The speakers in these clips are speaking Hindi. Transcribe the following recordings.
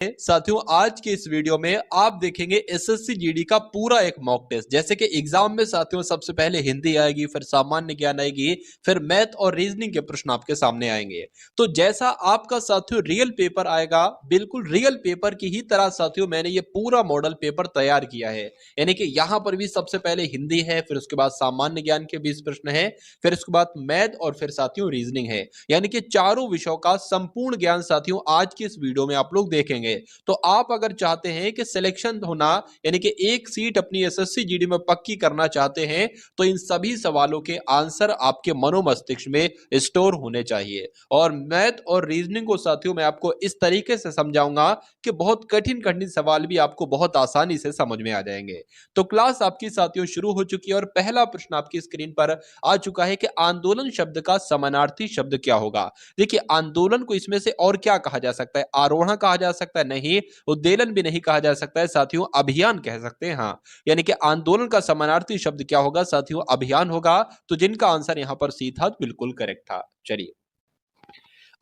साथियों आज के इस वीडियो में आप देखेंगे एसएससी जीडी का पूरा एक मॉक टेस्ट। जैसे कि एग्जाम में साथियों सबसे पहले हिंदी आएगी, फिर सामान्य ज्ञान आएगी, फिर मैथ और रीजनिंग के प्रश्न आपके सामने आएंगे। तो जैसा आपका साथियों रियल पेपर आएगा, बिल्कुल रियल पेपर की ही तरह साथियों मैंने ये पूरा मॉडल पेपर तैयार किया है। यानी कि यहां पर भी सबसे पहले हिंदी है, फिर उसके बाद सामान्य ज्ञान के 20 प्रश्न है, फिर उसके बाद मैथ और फिर साथियों रीजनिंग है। यानी कि चारों विषयों का संपूर्ण ज्ञान साथियों आज की इस वीडियो में आप लोग देखेंगे। तो आप अगर चाहते हैं कि सिलेक्शन होना, यानी कि एक सीट अपनी एसएससी जीडी में पक्की करना चाहते हैं, तो इन सभी सवालों के आंसर आपके मनोमस्तिष्क में स्टोर होने चाहिए। और मैथ और रीजनिंग को साथियों मैं आपको इस तरीके से समझाऊंगा कि बहुत कठिन कठिन सवाल भी आपको बहुत आसानी से समझ में आ जाएंगे। तो क्लास आपकी साथियों शुरू हो चुकी है और पहला प्रश्न आपकी स्क्रीन पर आ चुका है कि आंदोलन शब्द का समानार्थी शब्द क्या होगा। देखिए आंदोलन को इसमें से और क्या कहा जा सकता है? आरोहण कहा जा सकता है? नहीं। उद्वेलन भी नहीं कहा जा सकता है साथियों, अभियान कह सकते हैं। हाँ, यानी कि आंदोलन का समानार्थी शब्द क्या होगा साथियों? अभियान होगा। तो जिनका आंसर यहां पर सी था बिल्कुल करेक्ट था। चलिए,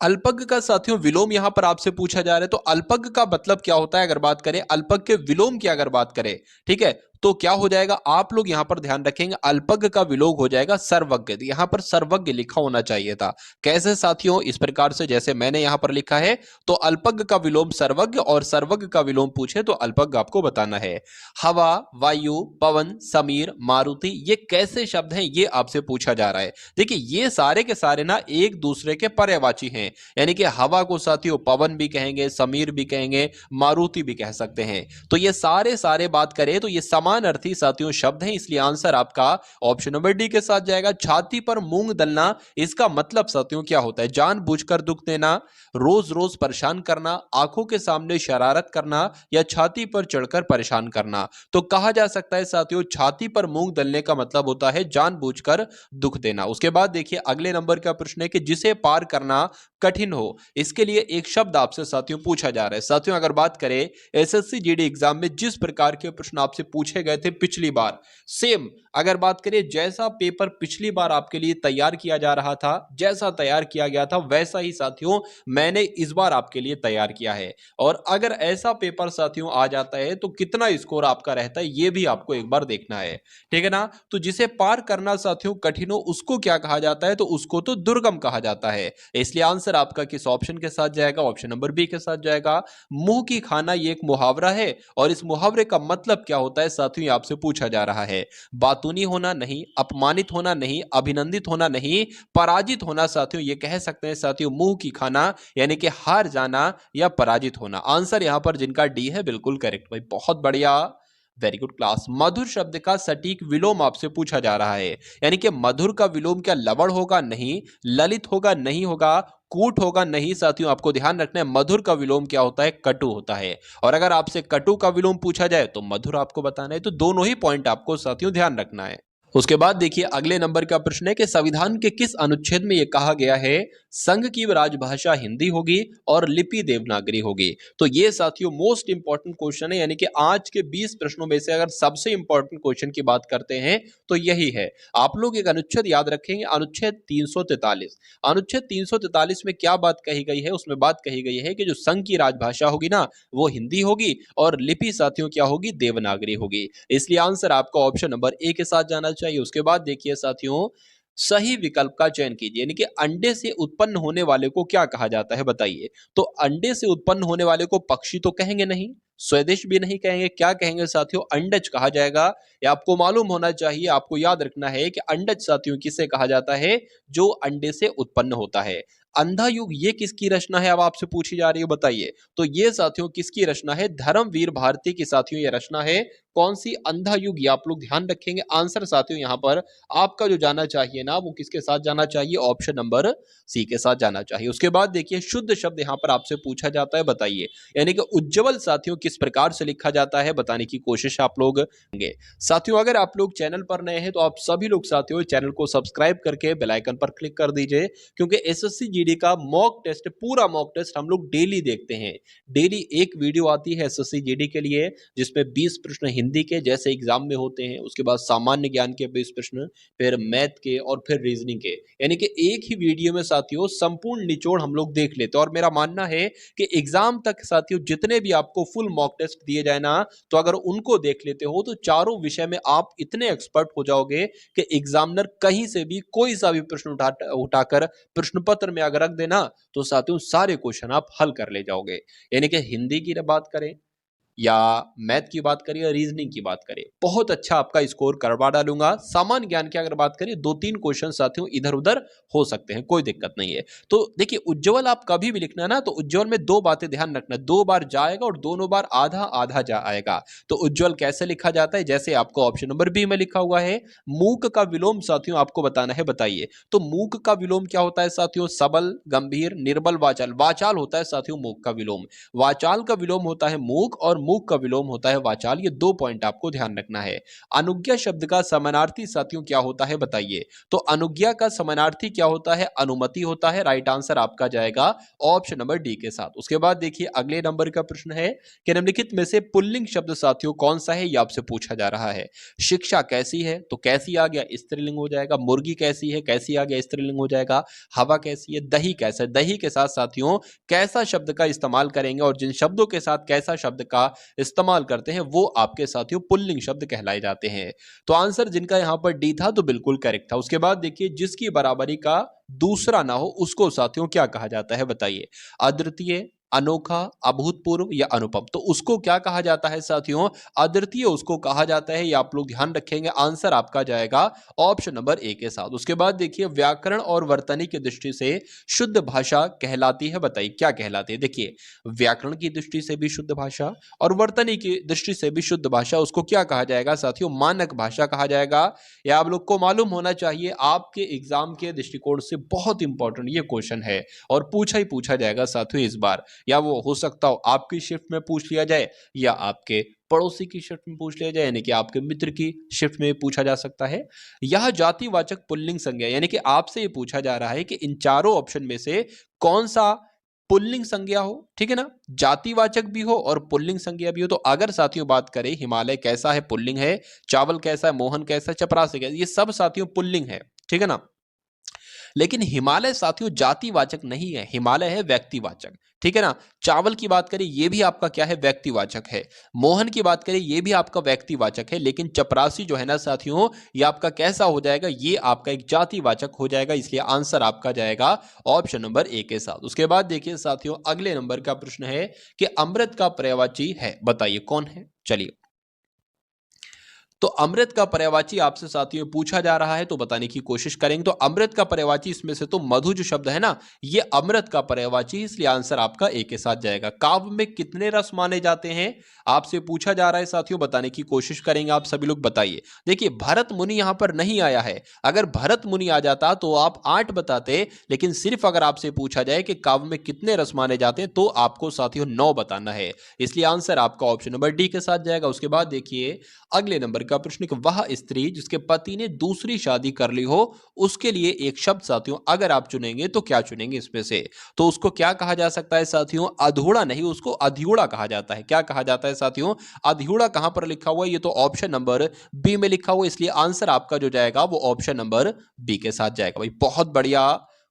अल्पज्ञ का साथियों विलोम यहां पर आपसे पूछा जा रहा है। तो अल्पज्ञ का मतलब क्या होता है अगर बात करें, अल्पज्ञ के विलोम की अगर बात करें, ठीक है, तो क्या हो जाएगा? आप लोग यहां पर ध्यान रखेंगे, अल्पज्ञ का विलोम हो जाएगा सर्वज्ञ। यहां पर सर्वज्ञ लिखा होना चाहिए था। कैसे साथियों? इस प्रकार से जैसे मैंने यहां पर लिखा है, तो अल्पज्ञ का विलोम सर्वज्ञ और सर्वज्ञ का विलोम पूछे तो अल्पज्ञ आपको बताना है। हवा, वायु, पवन, समीर, मारुति, ये कैसे शब्द हैं ये आपसे पूछा जा रहा है। देखिए ये सारे के सारे ना एक दूसरे के पर्यायवाची हैं। यानी कि हवा को साथियों पवन भी कहेंगे, समीर भी कहेंगे, मारुति भी कह सकते हैं। तो ये सारे बात करें तो ये समान अर्थी साथियों शब्द हैं, इसलिए आंसर आपका ऑप्शन नंबर डी के साथ जाएगा। छाती पर मूंग दलना, इसका मतलब साथियों क्या होता है? जानबूझकर दुख देना, रोज रोज परेशान करना, आंखों के सामने शरारत करना, या छाती पर चढ़कर परेशान करना। तो कहा जा सकता है साथियों छाती पर मूंग दलने का मतलब होता है जानबूझकर दुख देना। उसके बाद देखिए अगले नंबर का प्रश्न है कि जिसे पार करना कठिन हो, इसके लिए एक शब्द आपसे साथियों पूछा जा रहा है। साथियों अगर बात करें एसएससी जीडी एग्जाम में जिस प्रकार के प्रश्न आपसे पूछे गए थे पिछली बार, सेम अगर बात करें जैसा पेपर पिछली बार आपके लिए तैयार किया जा रहा था, जैसा तैयार किया गया था वैसा ही साथियों मैंने इस बार आपके लिए तैयार किया है। और अगर ऐसा पेपर साथियों आ जाता है तो कितना स्कोर आपका रहता है ये भी आपको एक बार देखना है, ठीक है ना। तो जिसे पार करना साथियों कठिन हो उसको क्या कहा जाता है? तो उसको तो दुर्गम कहा जाता है। इसलिए आंसर आपका किस ऑप्शन के साथ जाएगा? ऑप्शन नंबर बी के साथ जाएगा। मुंह की खाना ये एक मुहावरा है और इस मुहावरे का मतलब क्या होता है साथियों आपसे पूछा जा रहा है। बातूनी होना नहीं, अपमानित होना नहीं, अभिनंदित होना नहीं, पराजित होना साथियों ये कह सकते हैं साथियों मुंह की खाना, यानी कि हार जाना या पराजित होना। आंसर यहां पर जिनका डी है बिल्कुल करेक्ट भाई, बहुत बढ़िया, वेरी गुड क्लास। मधुर शब्द का सटीक विलोम आपसे पूछा जा रहा है। यानी कि मधुर का विलोम क्या लवण होगा? नहीं। ललित होगा? नहीं होगा। कूट होगा? नहीं। साथियों आपको ध्यान रखना है मधुर का विलोम क्या होता है? कटु होता है। और अगर आपसे कटु का विलोम पूछा जाए तो मधुर आपको बताना है। तो दोनों ही पॉइंट आपको साथियों ध्यान रखना है। उसके बाद देखिए अगले नंबर का प्रश्न है कि संविधान के किस अनुच्छेद में यह कहा गया है संघ की राजभाषा हिंदी होगी और लिपि देवनागरी होगी। तो ये साथियों मोस्ट इंपॉर्टेंट क्वेश्चन है, यानी कि आज के 20 प्रश्नों में से अगर सबसे इंपॉर्टेंट क्वेश्चन की बात करते हैं तो यही है। आप लोग एक अनुच्छेद याद रखेंगे, अनुच्छेद 343। अनुच्छेद 343 में क्या बात कही गई है? उसमें बात कही गई है कि जो संघ की राजभाषा होगी ना वो हिंदी होगी और लिपि साथियों क्या होगी? देवनागरी होगी। इसलिए आंसर आपका ऑप्शन नंबर ए के साथ जाना चाहिए। उसके बाद देखिए साथियों सही विकल्प का चयन कीजिए। यानी कि अंडे से उत्पन्न होने वाले को क्या कहा जाता है बताइए? तो अंडे से उत्पन्न होने वाले को पक्षी तो कहेंगे नहीं, स्वदेश भी नहीं कहेंगे, क्या कहेंगे साथियों? अंडज कहा जाएगा। ये आपको मालूम होना चाहिए, आपको याद रखना है कि अंडज साथियों किसे कहा जाता है? जो अंडे से उत्पन्न होता है। अंधा युग ये किसकी रचना है? अब आपसे पूछी जा रही है बताइए। तो ये साथियों किसकी रचना है? धर्मवीर भारती की साथियों ये रचना है। कौन सी? अंधा युग। ये आप लोग ध्यान रखेंगे। आंसर साथियों यहां पर आपका जो जाना चाहिए ना वो किसके साथ जाना चाहिए? ऑप्शन नंबर सी के साथ जाना चाहिए। उसके बाद देखिए शुद्ध शब्द यहां पर आपसे पूछा जाता है बताइए। यानी कि उज्जवल साथियों किस प्रकार से लिखा जाता है बताने की कोशिश आप लोग करेंगे। साथियों अगर आप लोग चैनल पर नए हैं तो आप सभी लोग साथियों चैनल को सब्सक्राइब करके बेल आइकन पर क्लिक कर दीजिए, क्योंकि एसएससी जीडी का मॉक टेस्ट पूरा मॉक टेस्ट हम लोग डेली देखते हैं। डेली एक वीडियो आती है एसएससी जीडी के लिए जिसमें 20 प्रश्न हिंदी हिंदी के जैसे एग्जाम में होते हैं, उसके बाद सामान्य ज्ञान के 20 प्रश्न, फिर मैथ के और फिर रीजनिंग के, यानी कि एक ही वीडियो में साथियों संपूर्ण निचोड़ हम लोग देख लेते हैं। और मेरा मानना है कि एग्जाम तक साथियों जितने भी आपको फुल मॉक टेस्ट दिए जाए ना, तो अगर उनको देख लेते हो तो चारों विषय में आप इतने एक्सपर्ट हो जाओगे कि एग्जामिनर कहीं से भी कोई सा भी प्रश्न उठाकर प्रश्न पत्र में अगर रख देना, तो साथियों सारे क्वेश्चन आप हल कर ले जाओगे। यानी कि हिंदी की बात करें या मैथ की बात करें या रीजनिंग की बात करें, बहुत अच्छा आपका स्कोर करवा डालूंगा। सामान्य ज्ञान की अगर बात करें, 2-3 क्वेश्चन साथियों इधर उधर हो सकते हैं, कोई दिक्कत नहीं है। तो देखिए उज्ज्वल आप कभी भी लिखना ना, तो उज्ज्वल में 2 बातें ध्यान रखना, 2 बार जाएगा और दोनों बार आधा आधा जा आएगा। तो उज्ज्वल कैसे लिखा जाता है, जैसे आपको ऑप्शन नंबर बी में लिखा हुआ है, मूक का विलोम साथियों आपको बताना है, बताइए। तो मूक का विलोम क्या होता है साथियों, सबल, गंभीर, निर्बल, वाचाल। वाचाल होता है साथियों मूक का विलोम, वाचाल का विलोम होता है मूक और मूक का विलोम होता है वाचाल। ये 2 पॉइंट आपको ध्यान रखना है। अनुज्ञा शब्द का समानार्थी साथियों क्या होता है, बताइए। तो अनुज्ञा का समानार्थी क्या होता है, अनुमति होता है। राइट आंसर आपका जाएगा ऑप्शन नंबर डी के साथ। उसके बाद देखिए अगले नंबर का प्रश्न है कि निम्नलिखित में से पुल्लिंग शब्द साथियों कौन सा है, ये आपसे पूछा जा रहा है। शिक्षा कैसी है, तो कैसी आ गया, स्त्रीलिंग हो जाएगा। मुर्गी कैसी है, कैसी आ गया, स्त्रीलिंग हो जाएगा। हवा कैसी है, दही कैसा है, दही के साथ साथियों कैसा शब्द का इस्तेमाल करेंगे, और जिन शब्दों के साथ कैसा शब्द का इस्तेमाल करते हैं वो आपके साथियों पुल्लिंग शब्द कहलाए जाते हैं। तो आंसर जिनका यहां पर डी था तो बिल्कुल करेक्ट था। उसके बाद देखिए जिसकी बराबरी का दूसरा ना हो उसको साथियों क्या कहा जाता है, बताइए। अद्वितीय, अनोखा, अभूतपूर्व या अनुपम, तो उसको क्या कहा जाता है साथियों, अद्वितीय उसको कहा जाता है। ये आप लोग ध्यान रखेंगे, आंसर आपका जाएगा ऑप्शन नंबर ए के साथ। उसके बाद देखिए व्याकरण और वर्तनी की दृष्टि से शुद्ध भाषा कहलाती है, बताइए क्या कहलाती है। देखिए व्याकरण की दृष्टि से भी शुद्ध भाषा और वर्तनी की दृष्टि से भी शुद्ध भाषा, उसको क्या कहा जाएगा साथियों, मानक भाषा कहा जाएगा। या आप लोग को मालूम होना चाहिए, आपके एग्जाम के दृष्टिकोण से बहुत इंपॉर्टेंट ये क्वेश्चन है और पूछा ही पूछा जाएगा साथियों इस बार। या वो हो सकता हो आपकी शिफ्ट में पूछ लिया जाए या आपके पड़ोसी की शिफ्ट में पूछ लिया जाए, यानी कि आपके मित्र की शिफ्ट में पूछा जा सकता है। यह जातिवाचक पुल्लिंग संज्ञा, यानी कि आपसे ये पूछा जा रहा है कि इन चारों ऑप्शन में से कौन सा पुल्लिंग संज्ञा हो, ठीक है ना, जातिवाचक भी हो और पुल्लिंग संज्ञा भी हो। तो अगर साथियों बात करें हिमालय कैसा है, पुल्लिंग है। चावल कैसा है, मोहन कैसा है, चपरासी कैसा है, ये सब साथियों पुल्लिंग है, ठीक है ना। लेकिन हिमालय साथियों जातिवाचक नहीं है, हिमालय है व्यक्तिवाचक, ठीक है ना। चावल की बात करें ये भी आपका क्या है, व्यक्तिवाचक है। मोहन की बात करें ये भी आपका व्यक्तिवाचक है। लेकिन चपरासी जो है ना साथियों, ये आपका कैसा हो जाएगा, ये आपका एक जातिवाचक हो जाएगा। इसलिए आंसर आपका जाएगा ऑप्शन नंबर ए के साथ। उसके बाद देखिए साथियों अगले नंबर का प्रश्न है कि अमृत का पर्यायवाची है, बताइए कौन है। चलिए तो अमृत का पर्यायवाची आपसे साथियों पूछा जा रहा है, तो बताने की कोशिश करेंगे। तो अमृत का पर्यायवाची इसमें से तो मधु जो शब्द है ना, ये अमृत का पर्यायवाची, इसलिए आंसर आपका ए के साथ जाएगा। काव्य में कितने रस माने जाते हैं, आपसे पूछा जा रहा है साथियों, बताने की कोशिश करेंगे आप सभी लोग, बताइए। देखिए भरत मुनि यहां पर नहीं आया है, अगर भरत मुनि आ जाता तो आप 8 बताते, लेकिन सिर्फ अगर आपसे पूछा जाए कि काव्य में कितने रस माने जाते हैं तो आपको साथियों 9 बताना है। इसलिए आंसर आपका ऑप्शन नंबर डी के साथ जाएगा। उसके बाद देखिए अगले नंबर का प्रश्न कि वह स्त्री जिसके पति ने दूसरी शादी कर ली हो, उसके लिए एक शब्द साथियों अगर आप चुनेंगे तो क्या चुनेंगे इसमें से। तो उसको क्या कहा जा सकता है साथियों, अधूड़ा नहीं, उसको अधियूड़ा कहा जाता है। क्या कहा जाता है साथियों, अधियूड़ा। कहां पर लिखा हुआ है, ये तो ऑप्शन नंबर बी में लिखा हुआ है। इसलिए आंसर आपका जो जाएगा वो ऑप्शन नंबर बी के साथ जाएगा। भाई बहुत बढ़िया,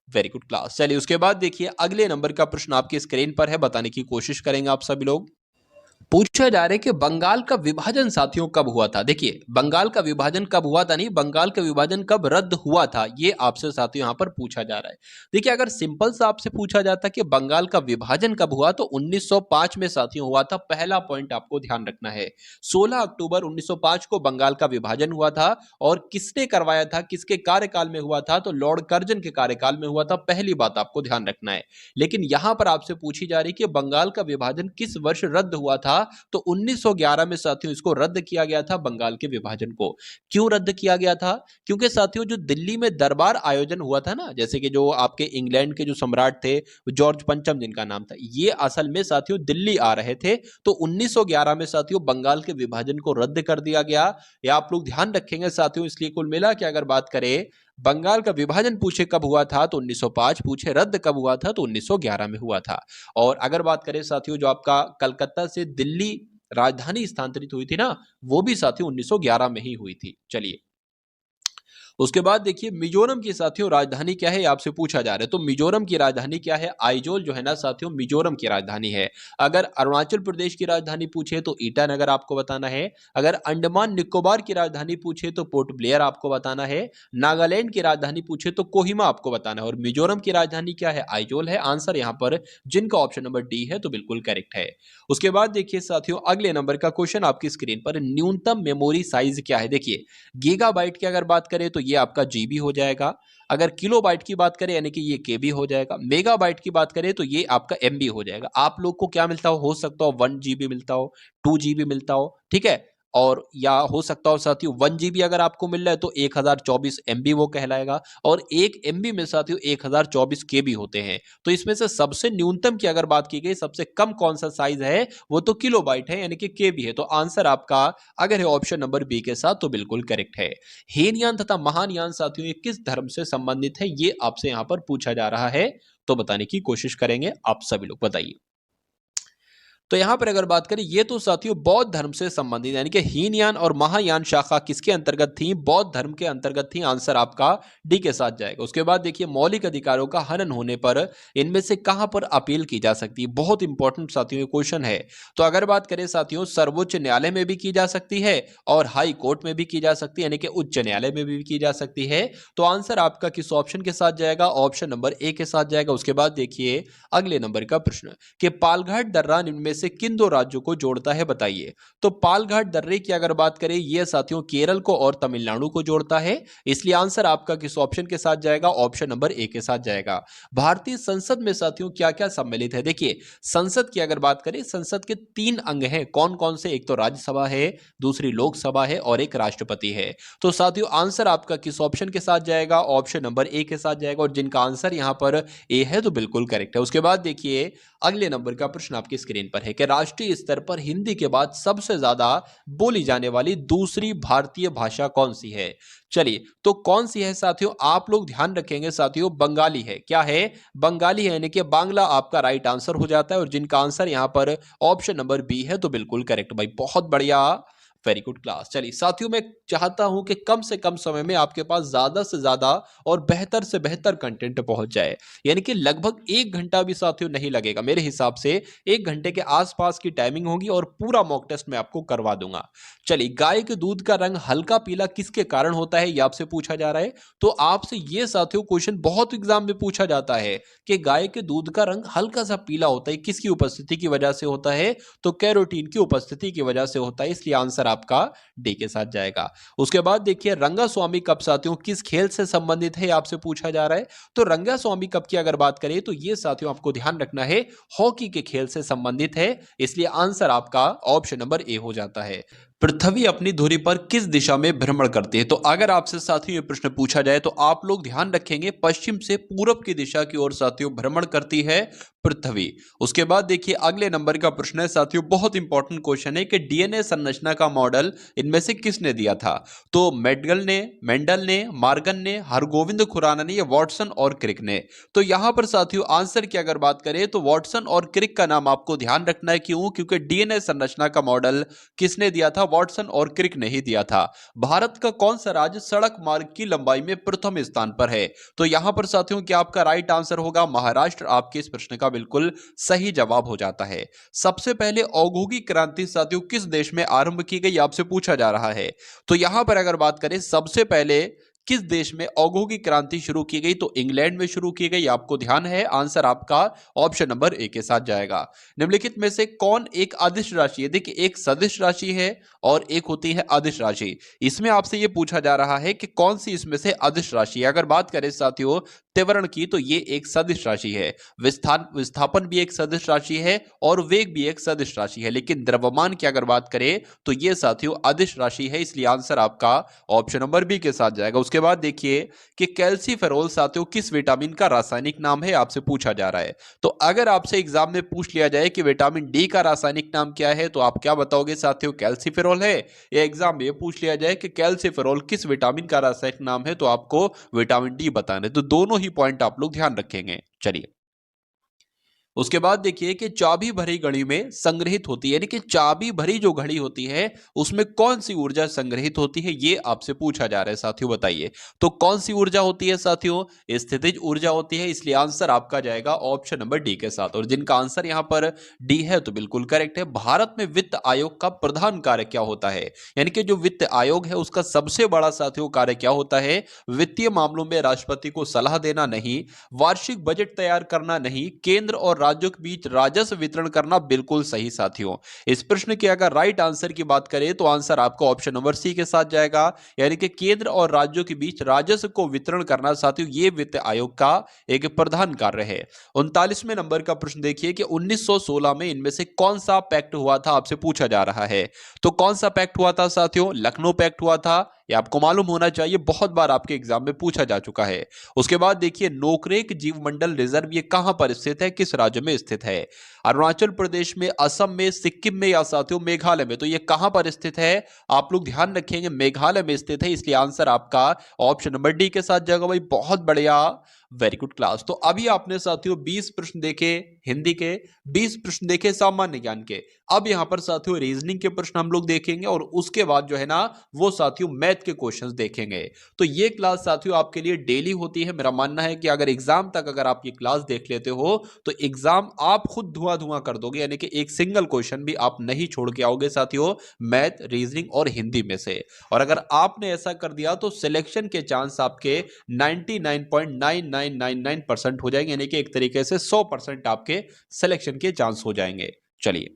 वेरी गुड क्लास। चलिए उसके बाद देखिए अगले नंबर का प्रश्न आपकी स्क्रीन पर है, बताने की कोशिश करेंगे आप सभी लोग। पूछा जा रहा है कि बंगाल का विभाजन साथियों कब हुआ था। देखिए बंगाल का विभाजन कब हुआ था, नहीं बंगाल का विभाजन कब रद्द हुआ था, ये आपसे साथियों यहां पर पूछा जा रहा है। देखिए अगर सिंपल सा आपसे पूछा जाता कि बंगाल का विभाजन कब हुआ, तो 1905 में साथियों हुआ था। पहला पॉइंट आपको ध्यान रखना है, 16 अक्टूबर 1905 को बंगाल का विभाजन हुआ था। और किसने करवाया था, किसके कार्यकाल में हुआ था, तो लॉर्ड कर्जन के कार्यकाल में हुआ था। पहली बात आपको ध्यान रखना है। लेकिन यहां पर आपसे पूछी जा रही कि बंगाल का विभाजन किस वर्ष रद्द हुआ था, तो 1911 में साथियों इसको रद्द किया गया था, बंगाल के विभाजन को। क्यों रद्द किया गया था, क्योंकि साथियों जो दिल्ली में दरबार आयोजन हुआ था ना, जैसे कि जो आपके इंग्लैंड के जो सम्राट थे जॉर्ज पंचम जिनका नाम था, ये असल में साथियों दिल्ली आ रहे थे। तो 1911 में साथियों बंगाल के विभाजन को रद्द कर दिया गया। या आप लोग ध्यान रखेंगे साथियों। इसलिए कुल मिला के अगर बात करें बंगाल का विभाजन पूछे कब हुआ था तो 1905, पूछे रद्द कब हुआ था तो 1911 में हुआ था। और अगर बात करें साथियों जो आपका कलकत्ता से दिल्ली राजधानी स्थानांतरित हुई थी ना, वो भी साथियों 1911 में ही हुई थी। चलिए, उसके बाद देखिए मिजोरम की साथियों राजधानी क्या है, आपसे पूछा जा रहा है। तो मिजोरम की राजधानी क्या है? आइजोल जो है ना साथियों, मिजोरम की राजधानी है। अगर अरुणाचल प्रदेश की राजधानी पूछे तो ईटानगर आपको बताना है। अगर अंडमान निकोबार की राजधानी पूछे तो पोर्ट ब्लेयर आपको बताना है। नागालैंड की राजधानी पूछे तो कोहिमा आपको बताना है। और मिजोरम की राजधानी क्या है? आइजोल है। आंसर यहाँ पर जिनका ऑप्शन नंबर डी है तो बिल्कुल करेक्ट है। उसके बाद देखिए साथियों अगले नंबर का क्वेश्चन आपकी स्क्रीन पर, न्यूनतम मेमोरी साइज क्या है? देखिए गीगाबाइट की अगर बात करें तो ये आपका जीबी हो जाएगा। अगर किलोबाइट की बात करें यानी कि ये केबी हो जाएगा। मेगाबाइट की बात करें तो ये आपका एमबी हो जाएगा। आप लोग को क्या मिलता हो सकता हो 1 जीबी मिलता हो, 2 जीबी मिलता हो, ठीक है। और या हो सकता हो साथियों 1 जीबी अगर आपको मिल रहा है तो 1024 एमबी वो कहलाएगा। और 1 एमबी में साथियों 1024 केबी होते हैं। तो इसमें से सबसे न्यूनतम की अगर बात की गई, सबसे कम कौन सा साइज है, वो तो किलोबाइट है यानी कि केबी है। तो आंसर आपका अगर है ऑप्शन नंबर बी के साथ तो बिल्कुल करेक्ट है। हीनयान तथा महानयान साथियों ये किस धर्म से संबंधित है, ये आपसे यहां पर पूछा जा रहा है। तो बताने की कोशिश करेंगे आप सभी लोग, बताइए। तो यहां पर अगर बात करें, ये तो साथियों बौद्ध धर्म से संबंधित, यानी कि हीनयान और महायान शाखा किसके अंतर्गत थी? बौद्ध धर्म के अंतर्गत थी। आंसर आपका डी के साथ जाएगा। उसके बाद देखिए मौलिक अधिकारों का हनन होने पर इनमें से कहां पर अपील की जा सकती है? बहुत इंपॉर्टेंट साथियों ये क्वेश्चन है। तो अगर बात करें साथियों, सर्वोच्च न्यायालय में भी की जा सकती है और हाई कोर्ट में भी की जा सकती है, यानी कि उच्च न्यायालय में भी की जा सकती है। तो आंसर आपका किस ऑप्शन के साथ जाएगा? ऑप्शन नंबर ए के साथ जाएगा। उसके बाद देखिए अगले नंबर का प्रश्न कि पालघाट दर्रा इनमें से किन दो राज्यों को जोड़ता है, बताइए। तो पालघाट दर्रे की अगर बात करें, यह साथियों केरल को और तमिलनाडु को जोड़ता है। इसलिए आंसर आपका किस ऑप्शन के साथ जाएगा? ऑप्शन नंबर ए के साथ जाएगा। भारतीय संसद में साथियों क्या क्या सम्मिलित है? देखिए संसद की अगर बात करें, संसद के 3 अंग हैं। कौन कौन से? एक तो राज्यसभा है, दूसरी लोकसभा है और एक राष्ट्रपति है। तो साथियों आंसर आपका किस ऑप्शन के साथ जाएगा? ऑप्शन नंबर ए के साथ जाएगा। और जिनका आंसर यहां पर ए है तो बिल्कुल करेक्ट है। उसके बाद देखिए अगले नंबर का प्रश्न आपकी स्क्रीन पर है कि राष्ट्रीय स्तर पर हिंदी के बाद सबसे ज्यादा बोली जाने वाली दूसरी भारतीय भाषा कौन सी है? चलिए, तो कौन सी है साथियों? आप लोग ध्यान रखेंगे साथियों, बंगाली है। क्या है? बंगाली है, यानी कि बांग्ला आपका राइट आंसर हो जाता है। और जिनका आंसर यहां पर ऑप्शन नंबर बी है तो बिल्कुल करेक्ट भाई, बहुत बढ़िया, वेरी गुड क्लास। चलिए साथियों, मैं चाहता हूं कि कम से कम समय में आपके पास ज्यादा से ज्यादा और बेहतर से बेहतर कंटेंट पहुंच जाए, यानी कि लगभग 1 घंटा भी साथियों नहीं लगेगा। मेरे हिसाब से 1 घंटे के आसपास की टाइमिंग होगी और पूरा मॉक टेस्ट मैं आपको करवा दूंगा। चलिए, गाय के दूध का रंग हल्का पीला किसके कारण होता है, यह आपसे पूछा जा रहा है। तो आपसे यह साथियों क्वेश्चन बहुत एग्जाम में पूछा जाता है कि गाय के दूध का रंग हल्का सा पीला होता है, किसकी उपस्थिति की वजह से होता है? तो कैरोटीन की उपस्थिति की वजह से होता है। इसलिए आंसर आपका डी के साथ जाएगा। उसके बाद देखिए रंगास्वामी कप साथियों किस खेल से संबंधित है, आपसे पूछा जा रहा है। तो रंगास्वामी कप की अगर बात करें तो यह साथियों आपको ध्यान रखना है, हॉकी के खेल से संबंधित है। इसलिए आंसर आपका ऑप्शन नंबर ए हो जाता है। पृथ्वी अपनी धुरी पर किस दिशा में भ्रमण करती है? तो अगर आपसे साथियों ये प्रश्न पूछा जाए तो आप लोग ध्यान रखेंगे, पश्चिम से पूरब की दिशा की ओर साथियों भ्रमण करती है पृथ्वी। उसके बाद देखिए अगले नंबर का प्रश्न है साथियों, बहुत इंपॉर्टेंट क्वेश्चन है कि डीएनए संरचना का मॉडल इनमें से किसने दिया था? तो मेंडल ने, मार्गन ने, हरगोविंद खुराना ने या वॉटसन और क्रिक ने? तो यहां पर साथियों आंसर की अगर बात करें तो वॉटसन और क्रिक का नाम आपको ध्यान रखना है। क्यों? क्योंकि डीएनए संरचना का मॉडल किसने दिया था? वॉटसन और क्रिक ने ही दिया था। भारत का कौन सा राज्य सड़क मार्ग की लंबाई में प्रथम स्थान पर है? तो यहां पर साथियों क्या आपका राइट आंसर होगा महाराष्ट्र। आपके इस प्रश्न का बिल्कुल सही जवाब हो जाता है। सबसे पहले औद्योगिक क्रांति साथियों किस देश में आरंभ की गई, आपसे पूछा जा रहा है। तो यहां पर अगर बात करें सबसे पहले किस देश में औद्योगिक क्रांति शुरू की गई, तो इंग्लैंड में शुरू की गई। आपको ध्यान है, आंसर आपका ऑप्शन नंबर ए के साथ जाएगा। निम्नलिखित में से कौन एक अदिश राशि है? देखिए एक सदिश राशि है और एक होती है अदिश राशि। इसमें आपसे यह पूछा जा रहा है कि कौन सी इसमें से अदिश राशि है। अगर बात करें साथियों त्वरण की तो ये एक सदिश राशि है। विस्थापन भी एक सदिश राशि है और वेग भी एक सदिश राशि है। लेकिन द्रव्यमान की अगर बात करें तो ये साथियों अदिश राशि है। इसलिए आंसर आपका ऑप्शन नंबर बी के साथ जाएगा। उसके बाद देखिए कि कैल्सीफेरोल साथियों किस विटामिन का रासायनिक नाम है, आपसे पूछा जा रहा है। तो अगर आपसे एग्जाम में पूछ लिया जाए कि विटामिन डी का रासायनिक नाम क्या है तो आप क्या बताओगे साथियों? कैल्सीफेरोल है। या एग्जाम में पूछ लिया जाए कि कैल्सीफेरोल किस विटामिन का रासायनिक नाम है तो आपको विटामिन डी बताना है। तो दोनों ही पॉइंट आप लोग ध्यान रखेंगे। चलिए उसके बाद देखिए कि चाबी भरी घड़ी में संग्रहित होती है, यानी कि चाबी भरी जो घड़ी होती है उसमें कौन सी ऊर्जा संग्रहित होती है, ये आपसे पूछा जा रहा है साथियों, बताइए। तो कौन सी ऊर्जा होती है साथियों? स्थितिज ऊर्जा होती है, इसलिए आंसर आपका जाएगा ऑप्शन नंबर डी के साथ। और जिनका आंसर यहां पर डी है तो बिल्कुल करेक्ट है। भारत में वित्त आयोग का प्रधान कार्य क्या होता है? यानी कि जो वित्त आयोग है उसका सबसे बड़ा साथियों कार्य क्या होता है? वित्तीय मामलों में राष्ट्रपति को सलाह देना नहीं, वार्षिक बजट तैयार करना नहीं, केंद्र और राज्यों के बीच राजस्व वितरण करना। बिल्कुल सही साथियों। इस प्रश्न के अगर राइट आंसर की बात करें तो आंसर आपका ऑप्शन नंबर सी के साथ जाएगा, यानी कि केंद्र और राज्यों के बीच राजस्व को वितरण करना साथियों ये वित्त आयोग का एक प्रधान कार्य है। 39वें नंबर का प्रश्न देखिए कि 1916 में इनमें से कौन सा पैक्ट हुआ था, आपसे पूछा जा रहा है। तो कौन सा पैक्ट हुआ था साथियों? लखनऊ पैक्ट हुआ था, ये आपको मालूम होना चाहिए, बहुत बार आपके एग्जाम में पूछा जा चुका है। उसके बाद देखिए नोकरेक जीवमंडल रिजर्व ये कहां पर स्थित है, किस राज्य में स्थित है? अरुणाचल प्रदेश में, असम में, सिक्किम में या साथियों मेघालय में? तो ये कहां पर स्थित है? आप लोग ध्यान रखेंगे मेघालय में स्थित है, इसलिए आंसर आपका ऑप्शन नंबर डी के साथ जाएगा भाई। बहुत बढ़िया, वेरी गुड क्लास। तो अभी आपने साथियों 20 प्रश्न देखे हिंदी के, 20 प्रश्न देखे सामान्य ज्ञान के। अब यहां पर साथियों रीजनिंग के प्रश्न हम लोग देखेंगे और उसके बाद जो है ना वो साथियों मैथ के क्वेश्चंस देखेंगे। तो ये क्लास साथियों आपके लिए डेली होती है। मेरा मानना है कि अगर एग्जाम तक अगर आप ये क्लास देख लेते हो तो एग्जाम आप खुद धुआं धुआं कर दोगे, यानी कि एक सिंगल क्वेश्चन भी आप नहीं छोड़ के आओगे साथियों मैथ, रीजनिंग और हिंदी में से। और अगर आपने ऐसा कर दिया तो सिलेक्शन के चांस आपके 99.9999% हो जाएंगे, यानी कि एक तरीके से 100% आपके सिलेक्शन के चांस हो जाएंगे। चलिए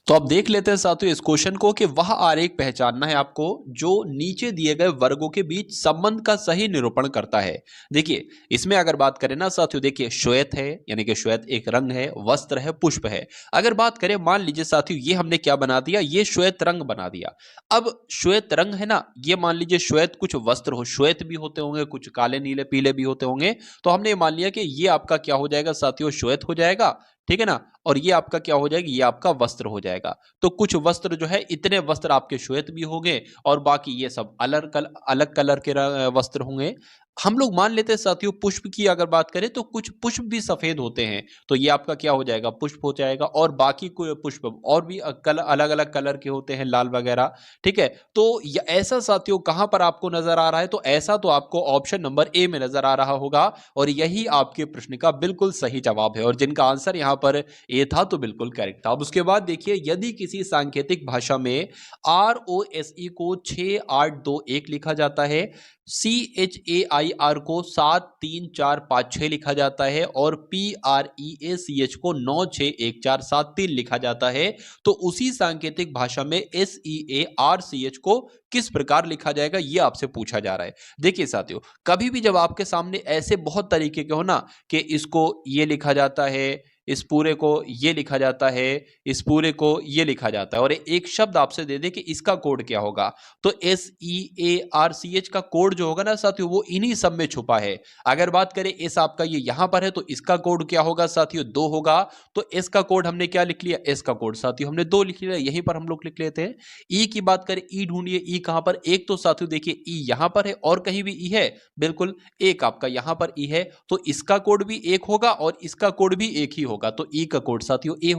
तो अब देख लेते हैं साथियों इस क्वेश्चन को कि वह आरेख पहचानना है आपको जो नीचे दिए गए वर्गों के बीच संबंध का सही निरूपण करता है। देखिए इसमें अगर बात करें ना साथियों, देखिए श्वेत है, यानी कि श्वेत एक रंग है, वस्त्र है, पुष्प है। अगर बात करें मान लीजिए साथियों ये हमने क्या बना दिया, ये श्वेत रंग बना दिया। अब श्वेत रंग है ना, ये मान लीजिए श्वेत कुछ वस्त्र हो, श्वेत भी होते होंगे, कुछ काले नीले पीले भी होते होंगे। तो हमने मान लिया कि ये आपका क्या हो जाएगा साथियों, श्वेत हो जाएगा, ठीक है ना। और ये आपका क्या हो जाएगा, ये आपका वस्त्र हो जाएगा। तो कुछ वस्त्र जो है, इतने वस्त्र आपके श्वेत भी होंगे और बाकी ये सब अलग कलर के वस्त्र होंगे। हम लोग मान लेते हैं साथियों पुष्प की अगर बात करें तो कुछ पुष्प भी सफेद होते हैं, तो ये आपका क्या हो जाएगा, पुष्प हो जाएगा। और बाकी कोई पुष्प और भी अलग अलग कलर के होते हैं, लाल वगैरह, ठीक है। तो ऐसा साथियों कहां पर आपको नजर आ रहा है, तो ऐसा तो आपको ऑप्शन नंबर ए में नजर आ रहा होगा और यही आपके प्रश्न का बिल्कुल सही जवाब है। और जिनका आंसर यहां पर ए था तो बिल्कुल करेक्ट था। अब उसके बाद देखिए यदि किसी सांकेतिक भाषा में ROSE को 6821 लिखा जाता है, CHAIR को 73456 लिखा जाता है और PREACH को 961473 लिखा जाता है, तो उसी सांकेतिक भाषा में SEARCH को किस प्रकार लिखा जाएगा, यह आपसे पूछा जा रहा है। देखिए साथियों कभी भी जब आपके सामने ऐसे बहुत तरीके के हो ना कि इसको ये लिखा जाता है, इस पूरे को ये लिखा जाता है, इस पूरे को ये लिखा जाता है और एक शब्द आपसे दे दे कि इसका कोड क्या होगा, तो SEARCH का कोड जो होगा ना साथियों वो इन्हीं सब में छुपा है। अगर बात करें एस आपका ये यहां पर है तो इसका कोड क्या होगा साथियों, 2 होगा। तो एस का कोड हमने क्या लिख लिया, एस का कोड साथियों हमने 2 लिख लिया, यहीं पर हम लोग लिख लेते हैं। ई की बात करें, ई ढूंढिए, ई कहां पर, एक तो साथियों देखिए ई यहां पर है और कहीं भी ई है, बिल्कुल एक आपका यहां पर ई है, तो इसका कोड भी 1 होगा और इसका कोड भी 1 ही होगा। तो ई का कोड साथियों एक